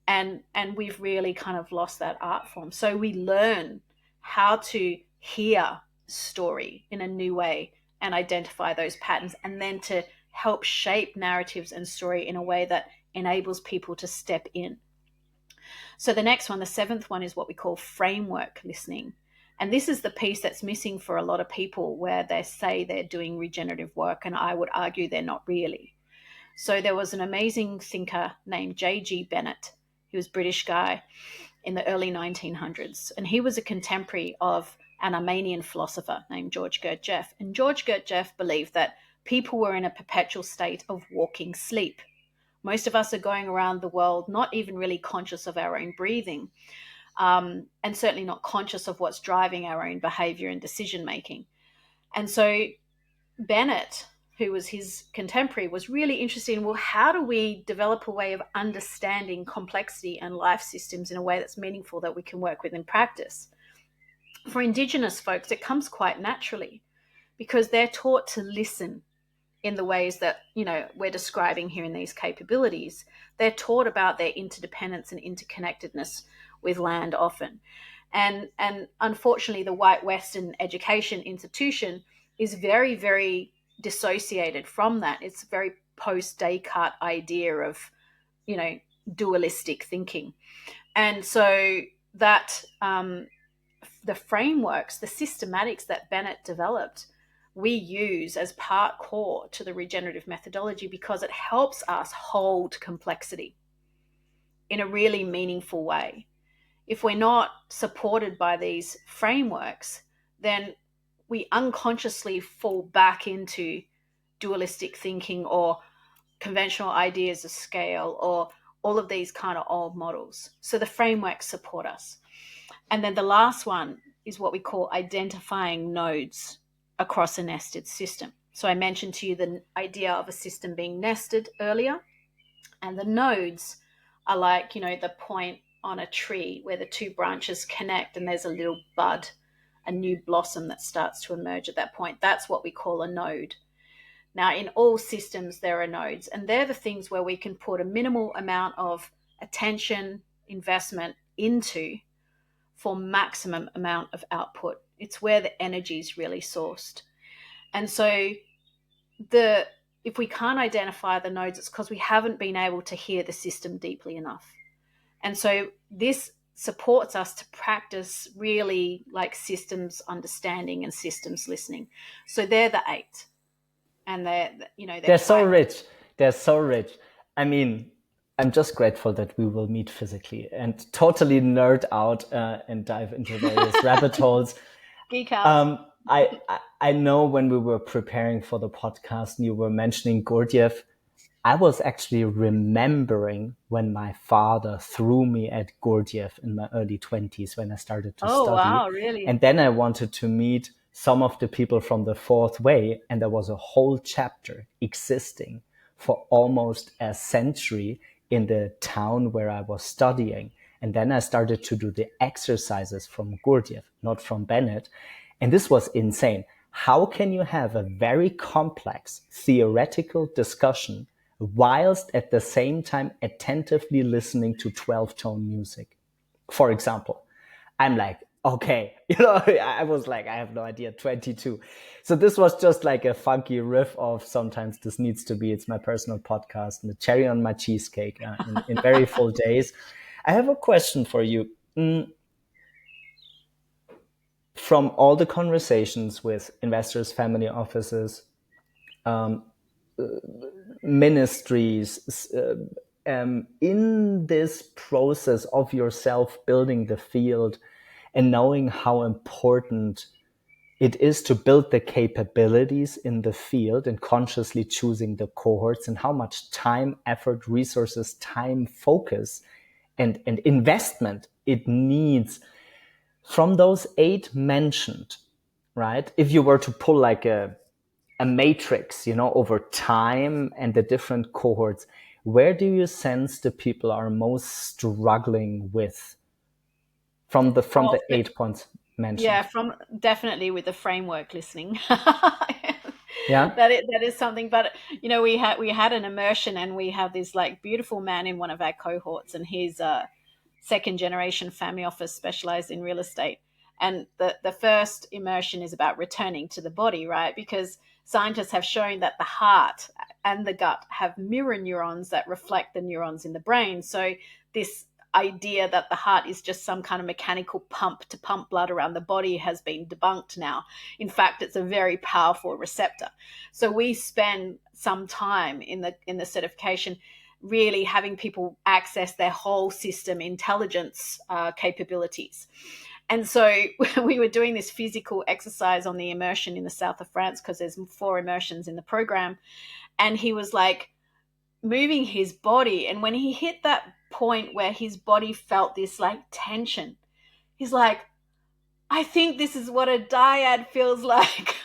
And we've really kind of lost that art form. So we learn how to hear story in a new way and identify those patterns, and then to help shape narratives and story in a way that enables people to step in. So the next one, the seventh one, is what we call framework listening. And this is the piece that's missing for a lot of people, where they say they're doing regenerative work, and I would argue they're not really. So there was an amazing thinker named J.G. Bennett. He was a British guy in the early 1900s, and he was a contemporary of an Armenian philosopher named George Gurdjieff. And George Gurdjieff believed that people were in a perpetual state of walking sleep. Most of us are going around the world not even really conscious of our own breathing, and certainly not conscious of what's driving our own behavior and decision making. And so Bennett, who was his contemporary, was really interested in, well, how do we develop a way of understanding complexity and life systems in a way that's meaningful, that we can work with in practice? For Indigenous folks, it comes quite naturally, because they're taught to listen in the ways that, we're describing here in these capabilities. They're taught about their interdependence and interconnectedness with land often. And unfortunately, the white Western education institution is very, very dissociated from that. It's a very post-Descartes idea of, dualistic thinking. And so that the frameworks, the systematics that Bennett developed, we use as part core to the regenerative methodology, because it helps us hold complexity in a really meaningful way. If we're not supported by these frameworks, then we unconsciously fall back into dualistic thinking or conventional ideas of scale, or all of these kind of old models. So the frameworks support us. And then the last one is what we call identifying nodes across a nested system. So I mentioned to you the idea of a system being nested earlier, and the nodes are like, the point on a tree where the two branches connect and there's a little bud, a new blossom that starts to emerge at that point. That's what we call a node. Now, in all systems, there are nodes, and they're the things where we can put a minimal amount of attention, investment into for maximum amount of output. It's where the energy is really sourced. And so if we can't identify the nodes, it's because we haven't been able to hear the system deeply enough. And so this supports us to practice really like systems understanding and systems listening. So they're the 8. And they're so rich. They're so rich. I mean, I'm just grateful that we will meet physically and totally nerd out and dive into various rabbit holes. Geek out. I know when we were preparing for the podcast and you were mentioning Gurdjieff, I was actually remembering when my father threw me at Gurdjieff in my early 20s when I started to study. Oh, wow, really? And then I wanted to meet some of the people from the fourth way, and there was a whole chapter existing for almost a century in the town where I was studying. And then I started to do the exercises from Gurdjieff, not from Bennett. And this was insane. How can you have a very complex theoretical discussion whilst at the same time attentively listening to 12-tone music? For example, I'm like, okay, I was like, I have no idea, 22. So this was just like a funky riff of sometimes this needs to be, it's my personal podcast and the cherry on my cheesecake in very full days. I have a question for you. From all the conversations with investors, family offices, ministries, in this process of yourself building the field and knowing how important it is to build the capabilities in the field and consciously choosing the cohorts, and how much time, effort, resources, time, focus, and investment it needs from those 8 mentioned, right? If you were to pull like a matrix, over time and the different cohorts, where do you sense the people are most struggling with from the 8 points mentioned? Yeah, definitely with the framework listening. Yeah. That is something. But we had an immersion, and we have this like beautiful man in one of our cohorts, and he's a second generation family office specialized in real estate. And the first immersion is about returning to the body, right? Because scientists have shown that the heart and the gut have mirror neurons that reflect the neurons in the brain. So this idea that the heart is just some kind of mechanical pump to pump blood around the body has been debunked now. In fact, it's a very powerful receptor. So we spend some time in the certification really having people access their whole system intelligence capabilities. And so we were doing this physical exercise on the immersion in the south of France, because there's 4 immersions in the program. And he was like moving his body. And when he hit that point where his body felt this like tension, he's like, I think this is what a dyad feels like.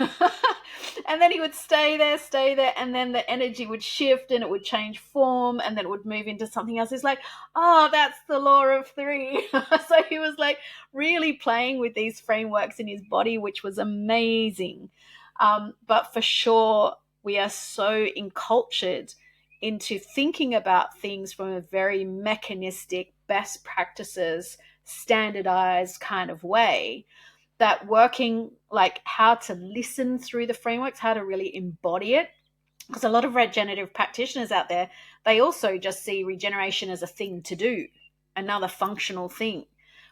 And then he would stay there, and then the energy would shift and it would change form, and then it would move into something else. He's like, oh, that's the law of 3. So he was like really playing with these frameworks in his body, which was amazing. But for sure, we are so encultured into thinking about things from a very mechanistic, best practices, standardized kind of way, that working like how to listen through the frameworks, how to really embody it. Because a lot of regenerative practitioners out there, they also just see regeneration as a thing to do, another functional thing,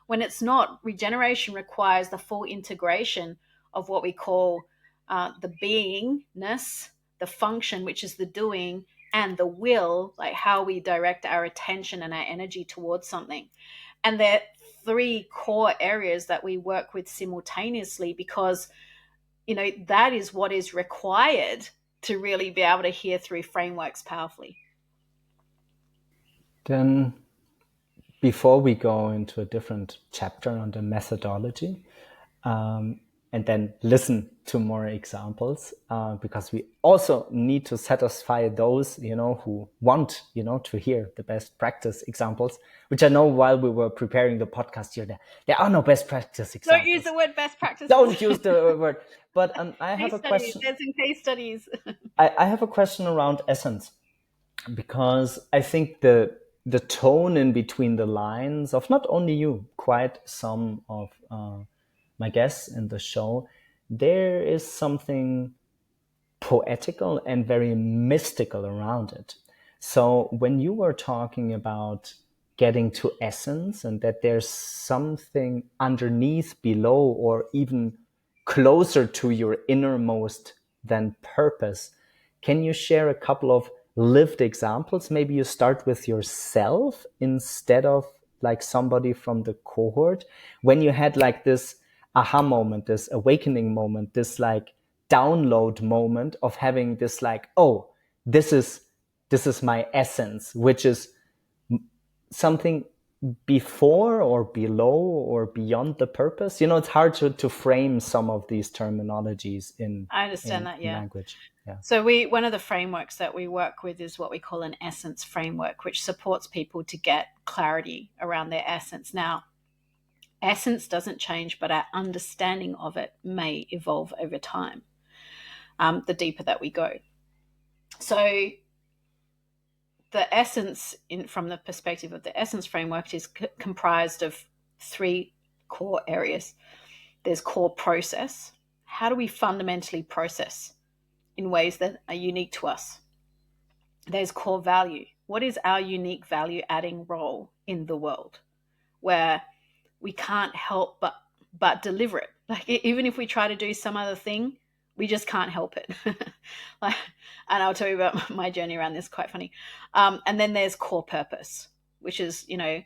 when it's not. Regeneration requires the full integration of what we call the beingness, the function, which is the doing, and the will, like how we direct our attention and our energy towards something. And they're 3 core areas that we work with simultaneously, because that is what is required to really be able to hear through frameworks powerfully. Then, before we go into a different chapter on the methodology, and then listen to more examples, because we also need to satisfy those, who want, to hear the best practice examples, which I know while we were preparing the podcast here, there are no best practice examples. Don't use the word best practices. Don't use the word. But I have case a studies. question. There's some case studies. I have a question around essence, because I think the tone in between the lines of not only you, quite some of my guests in the show, there is something poetical and very mystical around it. So when you were talking about getting to essence, and that there's something underneath, below, or even closer to your innermost than purpose, can you share a couple of lived examples? Maybe you start with yourself instead of like somebody from the cohort, when you had like this aha moment, this awakening moment, this like download moment of having this like, oh, this is my essence, which is something before or below or beyond the purpose. It's hard to frame some of these terminologies in I understand that, yeah. language. Yeah. So one of the frameworks that we work with is what we call an essence framework, which supports people to get clarity around their essence. Now, essence doesn't change, but our understanding of it may evolve over time, the deeper that we go. So the essence, from the perspective of the essence framework, is comprised of 3 core areas. There's core process. How do we fundamentally process in ways that are unique to us? There's core value. What is our unique value adding role in the world, where we can't help but deliver it? Like, even if we try to do some other thing, we just can't help it. And I'll tell you about my journey around this, quite funny. And then there's core purpose, which is, who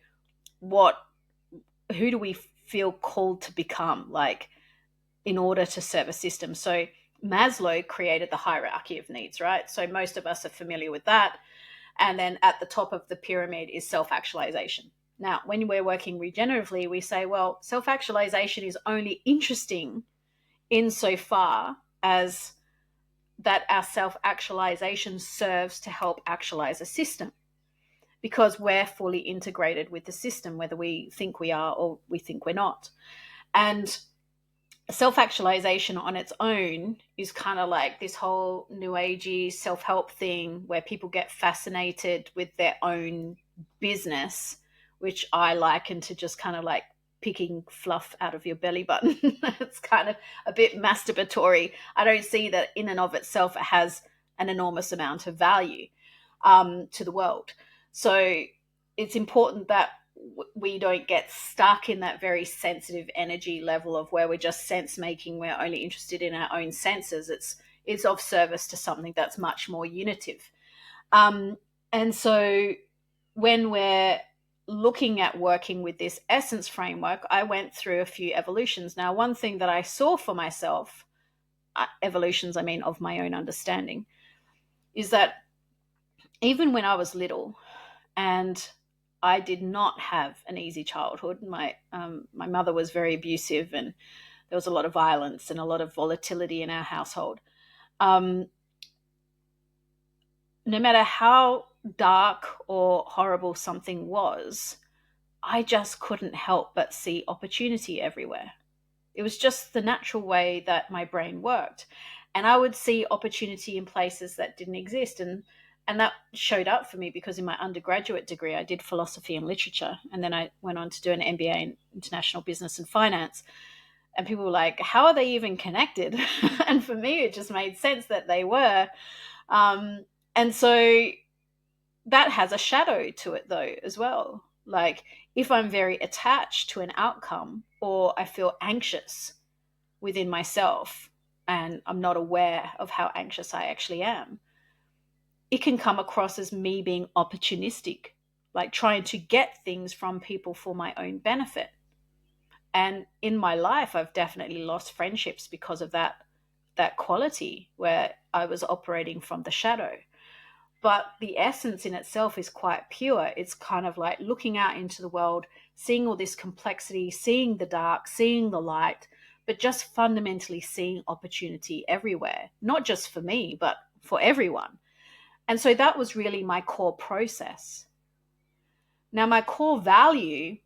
do we feel called to become, like, in order to serve a system? So Maslow created the hierarchy of needs, right? So most of us are familiar with that. And then at the top of the pyramid is self-actualization. Now, when we're working regeneratively, we say, well, self-actualization is only interesting insofar as that our self-actualization serves to help actualize a system, because we're fully integrated with the system, whether we think we are or we think we're not. And self-actualization on its own is kind of like this whole new agey self-help thing where people get fascinated with their own business, which I liken to just kind of like picking fluff out of your belly button. It's kind of a bit masturbatory. I don't see that in and of itself it has an enormous amount of value to the world. So it's important that we don't get stuck in that very sensitive energy level of where we're just sense making, we're only interested in our own senses. It's of service to something that's much more unitive. And so when we're looking at working with this essence framework, I went through a few evolutions. Now, one thing that I saw for myself, evolutions, I mean, of my own understanding, is that even when I was little, and I did not have an easy childhood. My mother was very abusive, and there was a lot of violence and a lot of volatility in our household. No matter how dark or horrible something was, I just couldn't help but see opportunity everywhere. It was just the natural way that my brain worked. And I would see opportunity in places that didn't exist. And that showed up for me because in my undergraduate degree, I did philosophy and literature. And then I went on to do an MBA in international business and finance. And people were like, how are they even connected? And for me, it just made sense that they were. And so that has a shadow to it, though, as well. Like if I'm very attached to an outcome or I feel anxious within myself and I'm not aware of how anxious I actually am, it can come across as me being opportunistic, like trying to get things from people for my own benefit. And in my life, I've definitely lost friendships because of that quality where I was operating from the shadow. But the essence in itself is quite pure. It's kind of like looking out into the world, seeing all this complexity, seeing the dark, seeing the light, but just fundamentally seeing opportunity everywhere, not just for me, but for everyone. And so that was really my core process. Now, my core value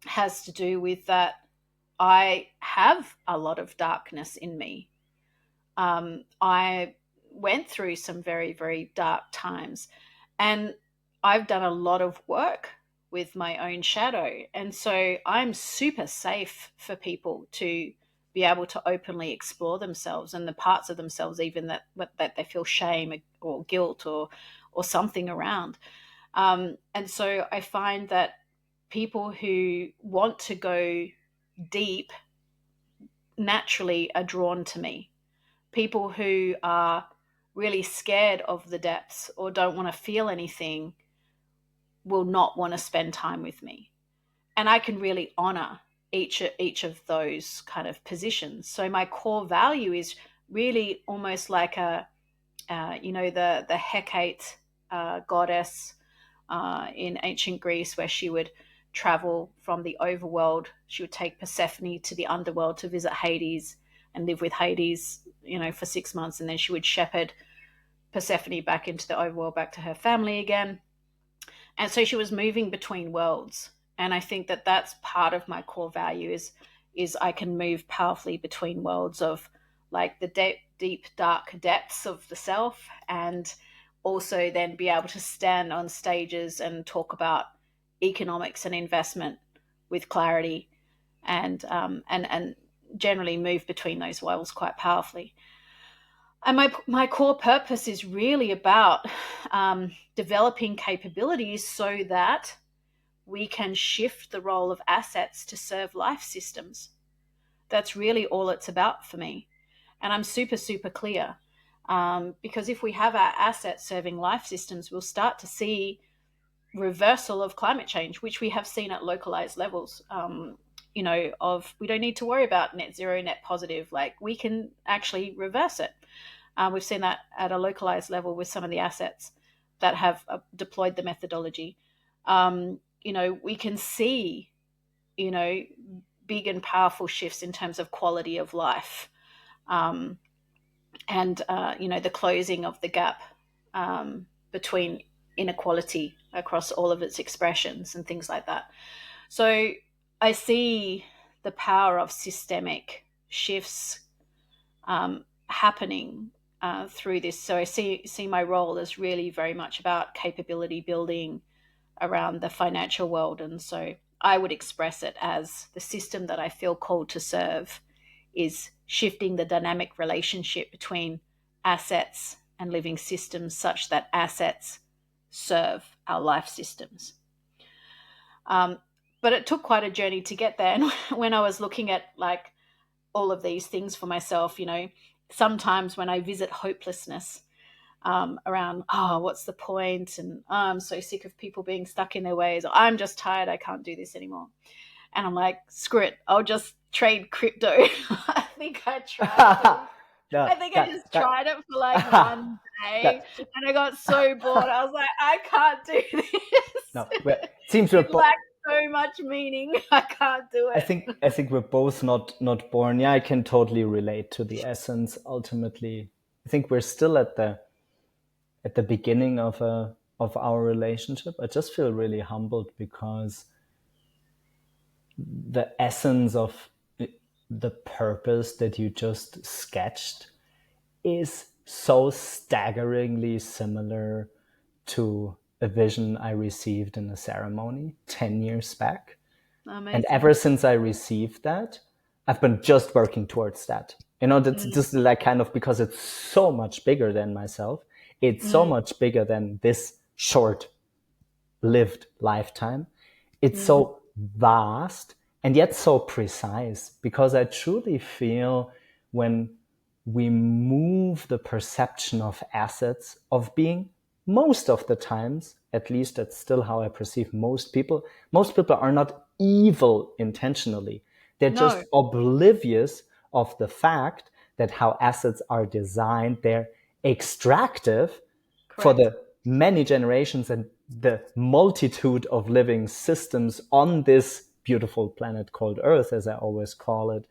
has to do with that I have a lot of darkness in me. I went through some very, very dark times, and I've done a lot of work with my own shadow. And so I'm super safe for people to be able to openly explore themselves and the parts of themselves even that they feel shame or guilt or something around. And so I find that people who want to go deep naturally are drawn to me. People who are really scared of the depths or don't want to feel anything will not want to spend time with me. And I can really honor each of those kind of positions. So my core value is really almost like the Hecate goddess in ancient Greece, where she would travel from the overworld. She would take Persephone to the underworld to visit Hades and live with Hades, for 6 months, and then she would shepherd Persephone back into the overworld, back to her family again. And so she was moving between worlds. And I think that that's part of my core value is I can move powerfully between worlds of like the deep, dark depths of the self, and also then be able to stand on stages and talk about economics and investment with clarity, and generally move between those worlds quite powerfully. And my core purpose is really about developing capabilities so that we can shift the role of assets to serve life systems. That's really all it's about for me. And I'm super, super clear. Because if we have our assets serving life systems, we'll start to see reversal of climate change, which we have seen at localized levels. Of we don't need to worry about net zero, net positive. Like we can actually reverse it. We've seen that at a localized level with some of the assets that have deployed the methodology. We can see, big and powerful shifts in terms of quality of life, and the closing of the gap between inequality across all of its expressions and things like that. So I see the power of systemic shifts happening through this. So I see my role as really very much about capability building around the financial world. And so I would express it as the system that I feel called to serve is shifting the dynamic relationship between assets and living systems such that assets serve our life systems. But it took quite a journey to get there. And when I was looking at like all of these things for myself, sometimes when I visit hopelessness, around, what's the point? And I'm so sick of people being stuck in their ways. Or I'm just tired. I can't do this anymore. And I'm like, screw it. I'll just trade crypto. I think I tried. I just tried it for like one day and I got so bored. I was like, I can't do this. No, it seems it lacks so much meaning. I can't do it. I think we're both not born. Yeah, I can totally relate to the essence. Ultimately, I think we're still at the beginning of our relationship. I just feel really humbled because the essence of the purpose that you just sketched is so staggeringly similar to a vision I received in a ceremony 10 years back. Amazing. And ever since I received that, I've been just working towards that. That's just like kind of because it's so much bigger than myself. It's so much bigger than this short-lived lifetime. It's so vast and yet so precise, because I truly feel when we move the perception of assets, of being, most of the times, at least that's still how I perceive most people are not evil intentionally. They're just oblivious of the fact that how assets are designed, they're extractive. Correct. For the many generations and the multitude of living systems on this beautiful planet called Earth, as I always call it.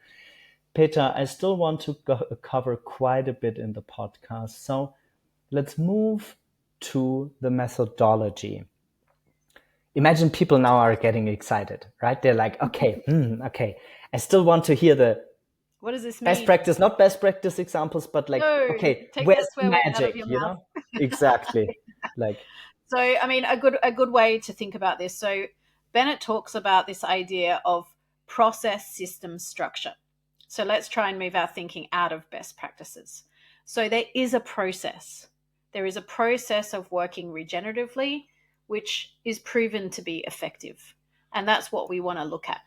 Peta, I still want to cover quite a bit in the podcast. So let's move to the methodology. Imagine people now are getting excited, right? They're like, okay. I still want to hear the what does this mean? Best practice, not best practice examples, but like, okay, where's the magic, Exactly. So, I mean, a good way to think about this. So Bennett talks about this idea of process system structure. So let's try and move our thinking out of best practices. So there is a process. There is a process of working regeneratively, which is proven to be effective. And that's what we want to look at.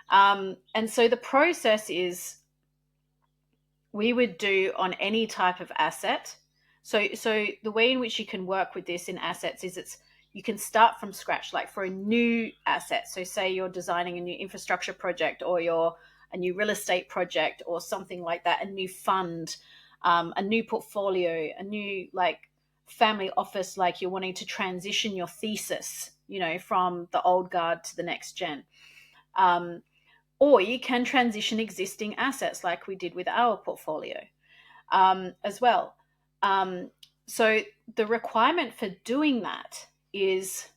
And so the process is, we would do on any type of asset. So the way in which you can work with this in assets is you can start from scratch, like for a new asset. So say you're designing a new infrastructure project, or a new real estate project, or something like that, a new fund, a new portfolio, a new family office, like you're wanting to transition your thesis, from the old guard to the next gen. Or you can transition existing assets like we did with our portfolio as well. So the requirement for doing that is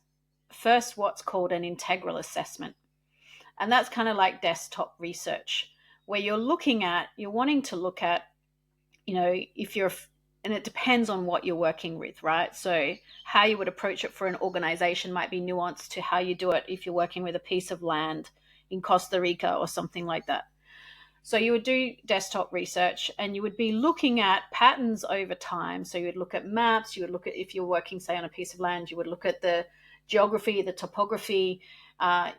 first what's called an integral assessment. And that's kind of like desktop research, where you're wanting to look at, and it depends on what you're working with, right? So how you would approach it for an organization might be nuanced to how you do it if you're working with a piece of land in Costa Rica or something like that. So you would do desktop research and you would be looking at patterns over time. So you would look at maps, you would look at, if you're working, say, on a piece of land, you would look at the geography, the topography,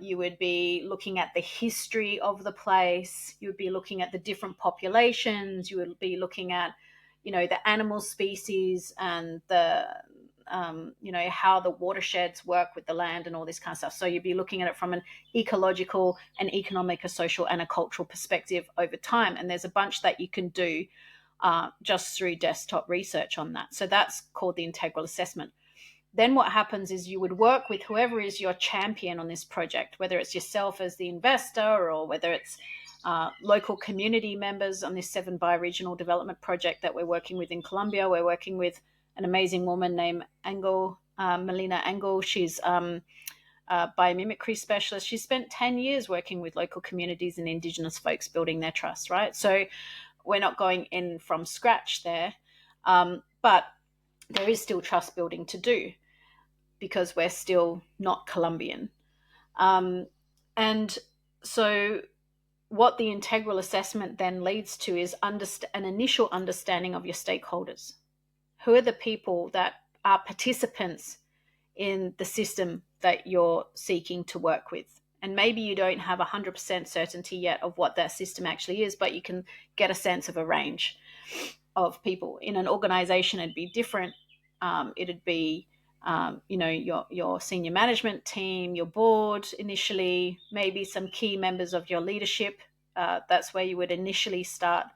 you would be looking at the history of the place, you would be looking at the different populations, you would be looking at, the animal species and the how the watersheds work with the land and all this kind of stuff. So you'd be looking at it from an ecological, an economic, a social, and a cultural perspective over time. And there's a bunch that you can do just through desktop research on that. So that's called the integral assessment. Then what happens is you would work with whoever is your champion on this project, whether it's yourself as the investor or whether it's local community members on this 7 bioregional development project that we're working with in Colombia. We're working with an amazing woman named Melina Engel. She's biomimicry specialist. She spent 10 years working with local communities and Indigenous folks building their trust, right? So we're not going in from scratch there, but there is still trust building to do because we're still not Colombian. And so what the integral assessment then leads to is an initial understanding of your stakeholders. Who are the people that are participants in the system that you're seeking to work with? And maybe you don't have 100% certainty yet of what that system actually is, but you can get a sense of a range of people. In an organization, it'd be different. It'd be your senior management team, your board initially, maybe some key members of your leadership. That's where you would initially start,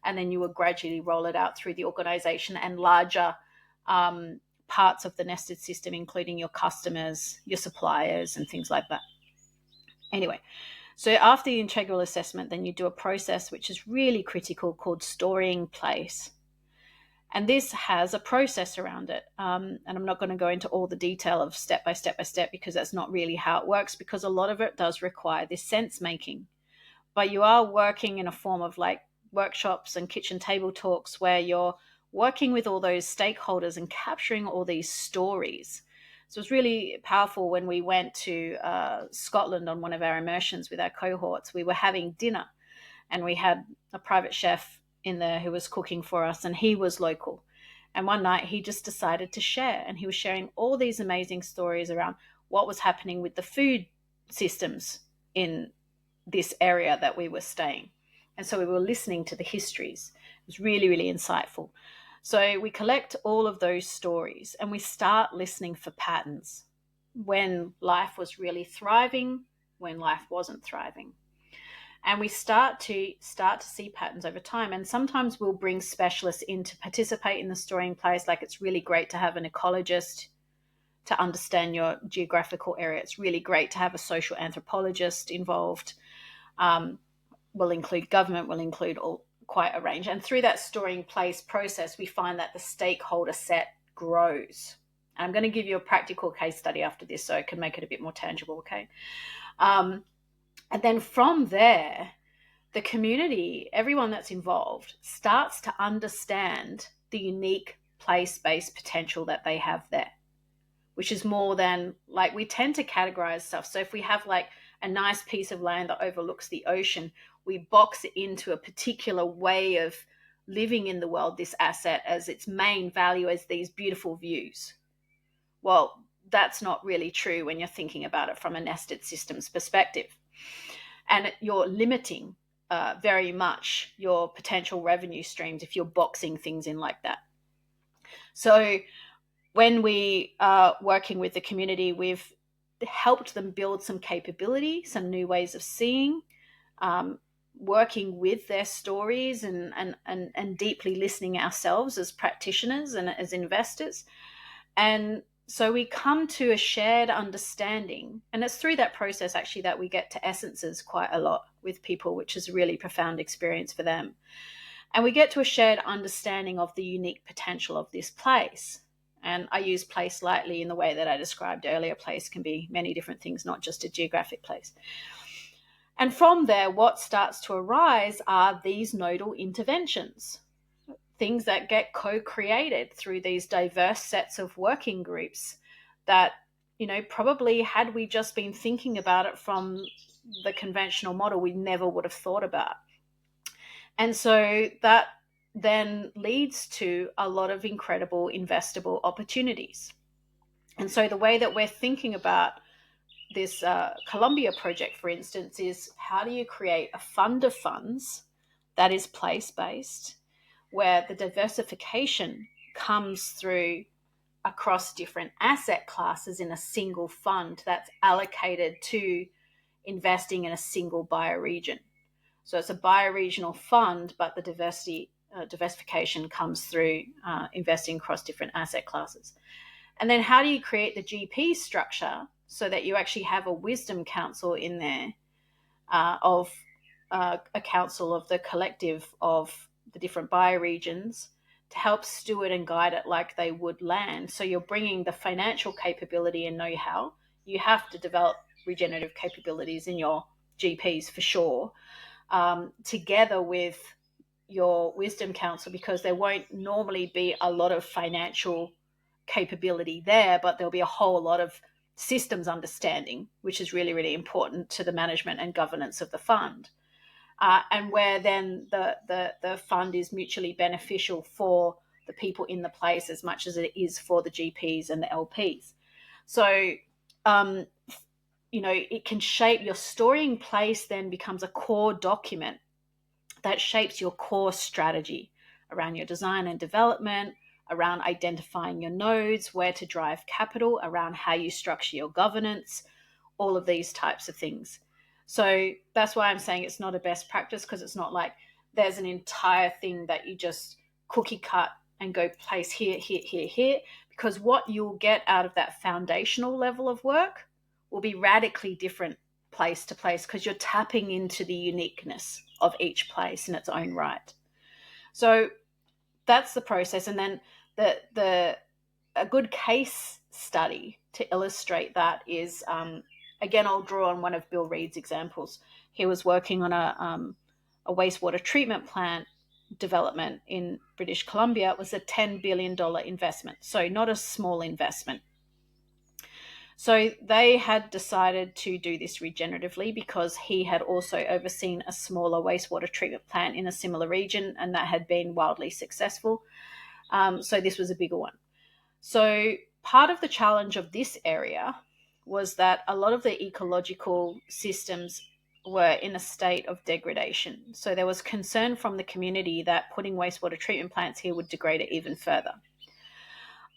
and then you would gradually roll it out through the organization and larger parts of the nested system, including your customers, your suppliers, and things like that. Anyway, so after the integral assessment, then you do a process which is really critical called storing place. And this has a process around it. And I'm not going to go into all the detail of step by step by step because that's not really how it works, because a lot of it does require this sense making. But you are working in a form of like workshops and kitchen table talks where you're working with all those stakeholders and capturing all these stories. So it's really powerful. When we went to Scotland on one of our immersions with our cohorts, we were having dinner and we had a private chef in there who was cooking for us, and he was local. And one night he just decided to share, and he was sharing all these amazing stories around what was happening with the food systems in this area that we were staying. And so we were listening to the histories. It was really, really insightful. So we collect all of those stories and we start listening for patterns. When life was really thriving, when life wasn't thriving. And we start to see patterns over time. And sometimes we'll bring specialists in to participate in the storing place. Like, it's really great to have an ecologist to understand your geographical area. It's really great to have a social anthropologist involved. Will include government, will include quite a range. And through that storing place process, we find that the stakeholder set grows. And I'm going to give you a practical case study after this so I can make it a bit more tangible, okay? And then from there, the community, everyone that's involved, starts to understand the unique place-based potential that they have there, which is more than, like, we tend to categorize stuff. So if we have like a nice piece of land that overlooks the ocean, we box it into a particular way of living in the world, this asset, as its main value as these beautiful views. Well, that's not really true when you're thinking about it from a nested systems perspective. And you're limiting very much your potential revenue streams if you're boxing things in like that. So when we are working with the community, we've helped them build some capability, some new ways of seeing, working with their stories and deeply listening ourselves as practitioners and as investors. And so we come to a shared understanding, and it's through that process actually that we get to essences quite a lot with people, which is a really profound experience for them. And we get to a shared understanding of the unique potential of this place. And I use place lightly in the way that I described earlier. Place can be many different things, not just a geographic place. And from there, what starts to arise are these nodal interventions, things that get co-created through these diverse sets of working groups that, you know, probably had we just been thinking about it from the conventional model, we never would have thought about. And so that then leads to a lot of incredible investable opportunities. And so the way that we're thinking about this Colombia project, for instance, is how do you create a fund of funds that is place-based, where the diversification comes through across different asset classes in a single fund that's allocated to investing in a single bioregion. So it's a bioregional fund, but the diversification comes through investing across different asset classes. And then how do you create the GP structure so that you actually have a wisdom council in there of a council of the collective of the different bioregions to help steward and guide it like they would land. So you're bringing the financial capability and know-how, you have to develop regenerative capabilities in your GPs for sure, together with your wisdom council, because there won't normally be a lot of financial capability there, but there'll be a whole lot of systems understanding, which is really, really important to the management and governance of the fund. And where then the fund is mutually beneficial for the people in the place as much as it is for the GPs and the LPs. So, it can shape your story in place, then becomes a core document that shapes your core strategy around your design and development, around identifying your nodes, where to drive capital, around how you structure your governance, all of these types of things. So that's why I'm saying it's not a best practice, because it's not like there's an entire thing that you just cookie cut and go place here, here, here, here, because what you'll get out of that foundational level of work will be radically different place to place, because you're tapping into the uniqueness of each place in its own right. So that's the process. And then a good case study to illustrate that is, again, I'll draw on one of Bill Reed's examples. He was working on a wastewater treatment plant development in British Columbia. It was a $10 billion investment, so not a small investment. So they had decided to do this regeneratively, because he had also overseen a smaller wastewater treatment plant in a similar region, and that had been wildly successful. So this was a bigger one. So part of the challenge of this area was that a lot of the ecological systems were in a state of degradation. So there was concern from the community that putting wastewater treatment plants here would degrade it even further.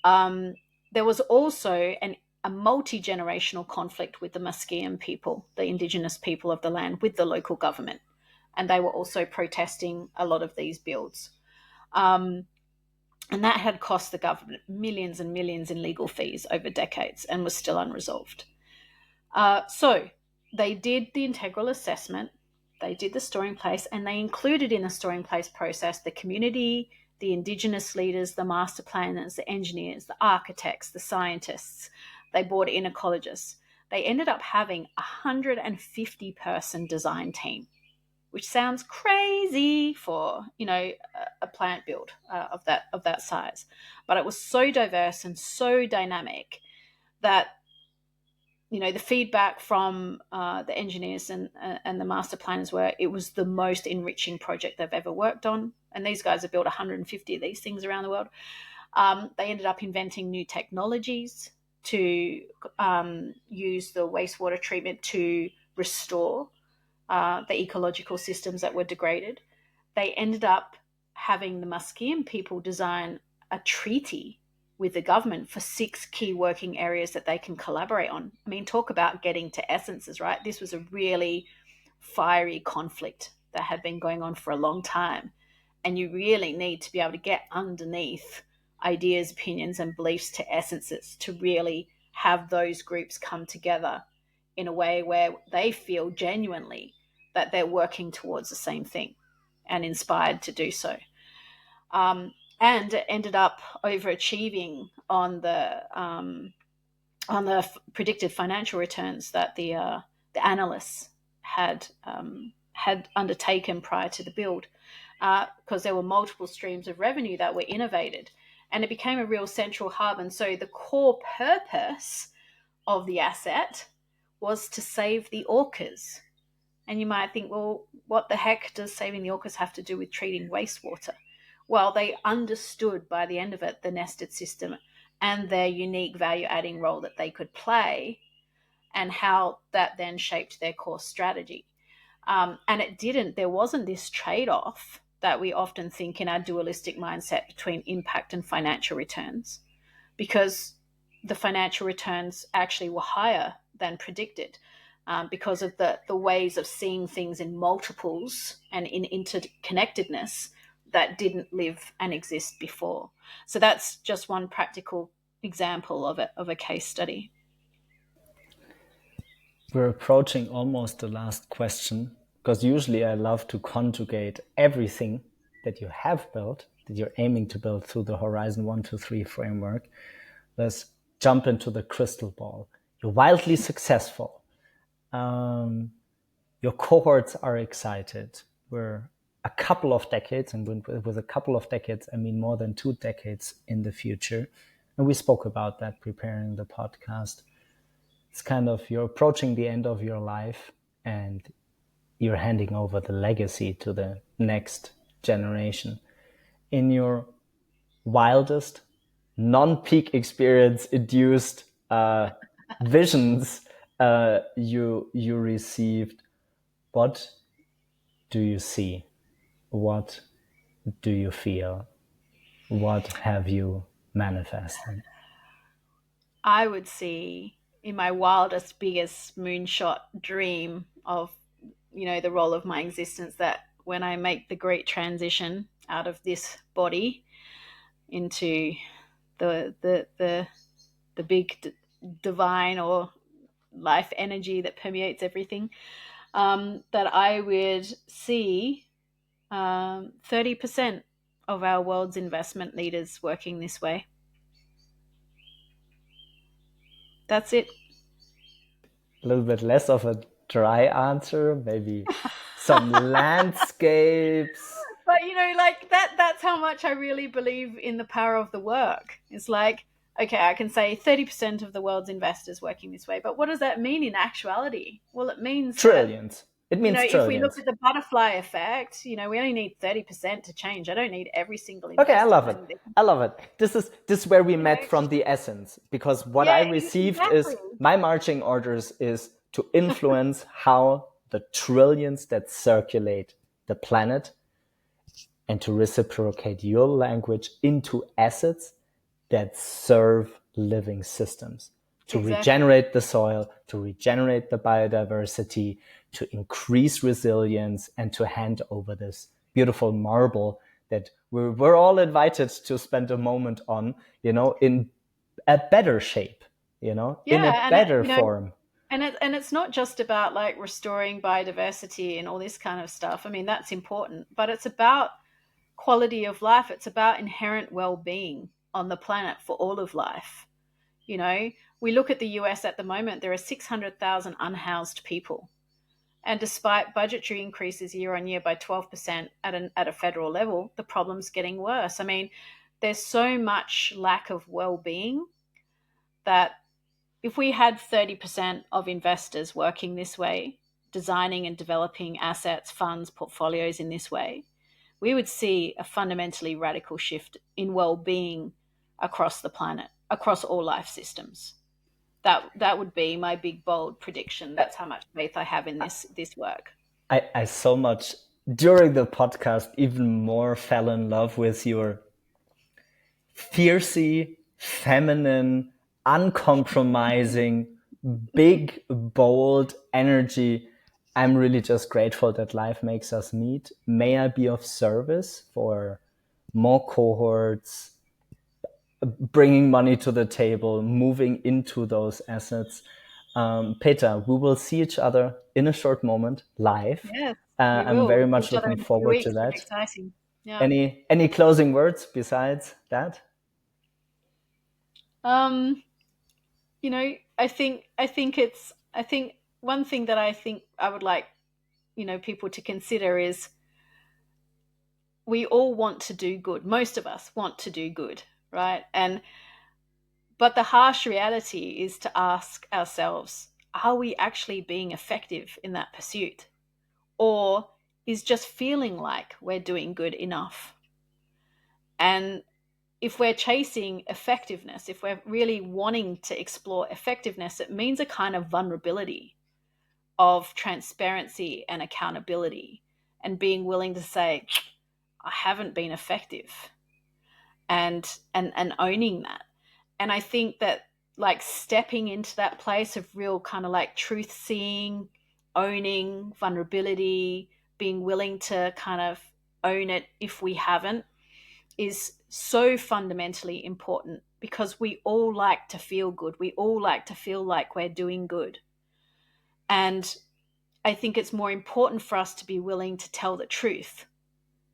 There was also a multi-generational conflict with the Musqueam people, the indigenous people of the land, with the local government. And they were also protesting a lot of these builds. And that had cost the government millions and millions in legal fees over decades and was still unresolved. So they did the integral assessment, they did the storing place, and they included in the storing place process the community, the indigenous leaders, the master planners, the engineers, the architects, the scientists. They brought in ecologists. They ended up having a 150-person design team, which sounds crazy for, a plant build of that size. But it was so diverse and so dynamic that, the feedback from the engineers and the master planners were it was the most enriching project they've ever worked on. And these guys have built 150 of these things around the world. They ended up inventing new technologies to use the wastewater treatment to restore the ecological systems that were degraded. They ended up having the Musqueam people design a treaty with the government for 6 key working areas that they can collaborate on. I mean, talk about getting to essences, right? This was a really fiery conflict that had been going on for a long time. And you really need to be able to get underneath ideas, opinions, and beliefs to essences to really have those groups come together in a way where they feel genuinely that they're working towards the same thing and inspired to do so. And it ended up overachieving on the predicted financial returns that the analysts had undertaken prior to the build, because there were multiple streams of revenue that were innovated, and it became a real central hub. And so the core purpose of the asset was to save the orcas. And you might think, well, what the heck does saving the orcas have to do with treating wastewater? Well, they understood by the end of it the nested system and their unique value-adding role that they could play, and how that then shaped their core strategy. And there wasn't this trade-off that we often think in our dualistic mindset between impact and financial returns, because the financial returns actually were higher than predicted. Because of the ways of seeing things in multiples and in interconnectedness that didn't live and exist before. So that's just one practical example of a case study. We're approaching almost the last question, because usually I love to conjugate everything that you have built, that you're aiming to build through the Horizon 1, 2, 3 framework. Let's jump into the crystal ball. wildly successful. Your cohorts are excited. We're a couple of decades, and with a couple of decades, I mean more than 2 decades in the future. And we spoke about that preparing the podcast. It's kind of, you're approaching the end of your life and you're handing over the legacy to the next generation. In your wildest, non-peak experience induced visions you received, what do you see? What do you feel? What have you manifested? I would see in my wildest, biggest moonshot dream of, the role of my existence, that when I make the great transition out of this body into the big divine or life energy that permeates everything, that I would see 30% of our world's investment leaders working this way. That's it. A little bit less of a dry answer, maybe some landscapes. But like that's how much I really believe in the power of the work. It's like, okay, I can say 30% of the world's investors working this way, but what does that mean in actuality? Well, it means that, Trillions. It means if we look trillions. at the butterfly effect, we only need 30% to change. I don't need every single Okay, I investor love it. doing this. I love it. This is where we met know? from the essence, because what I Yeah, received exactly. is, my marching orders is to influence how the trillions that circulate the planet, and to reciprocate your language into assets that serve living systems, to Exactly. regenerate the soil, to regenerate the biodiversity, to increase resilience, and to hand over this beautiful marble that we're all invited to spend a moment on, in a better shape, in a Yeah, and better form. it's not just about like restoring biodiversity and all this kind of stuff. I mean, that's important, but it's about quality of life. It's about inherent well-being on the planet for all of life. We look at the US at the moment, there are 600,000 unhoused people. And despite budgetary increases year on year by 12% at a federal level, the problem's getting worse. I mean, there's so much lack of well-being that if we had 30% of investors working this way, designing and developing assets, funds, portfolios in this way, we would see a fundamentally radical shift in well-being across the planet, across all life systems. That would be my big bold prediction. That's how much faith I have in this work. I so much, during the podcast, even more fell in love with your fiercely feminine, uncompromising, big, bold energy. I'm really just grateful that life makes us meet. May I be of service for more cohorts, bringing money to the table, moving into those assets. Peter, we will see each other in a short moment live. Yes, we I'm will. very We'll see much each other looking in a few forward to weeks. Pretty that. exciting. Yeah. Any closing words besides that? I think one thing that I think I would like, people to consider is we all want to do good. Most of us want to do good, right? But the harsh reality is to ask ourselves, are we actually being effective in that pursuit? Or is just feeling like we're doing good enough? And if we're chasing effectiveness, if we're really wanting to explore effectiveness, it means a kind of vulnerability of transparency and accountability, and being willing to say, I haven't been effective, and owning that. And I think that, like, stepping into that place of real kind of like truth seeing, owning vulnerability, being willing to kind of own it if we haven't, is so fundamentally important, because we all like to feel good. We all like to feel like we're doing good. And I think it's more important for us to be willing to tell the truth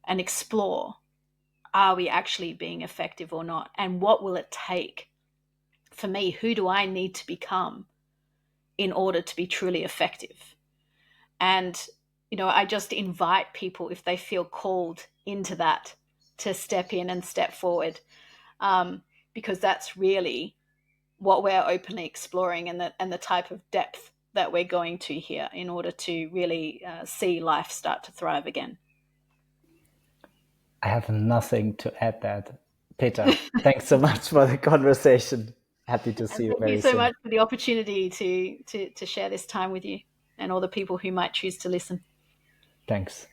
and explore, are we actually being effective or not? And what will it take for me? Who do I need to become in order to be truly effective. And, I just invite people, if they feel called into that, to step in and step forward, because that's really what we're openly exploring, and the type of depth that we're going to here in order to really see life start to thrive again. I have nothing to add that. Peter, thanks so much for the conversation. Happy to see And you thank you very so soon. much for the opportunity to share this time with you and all the people who might choose to listen. Thanks.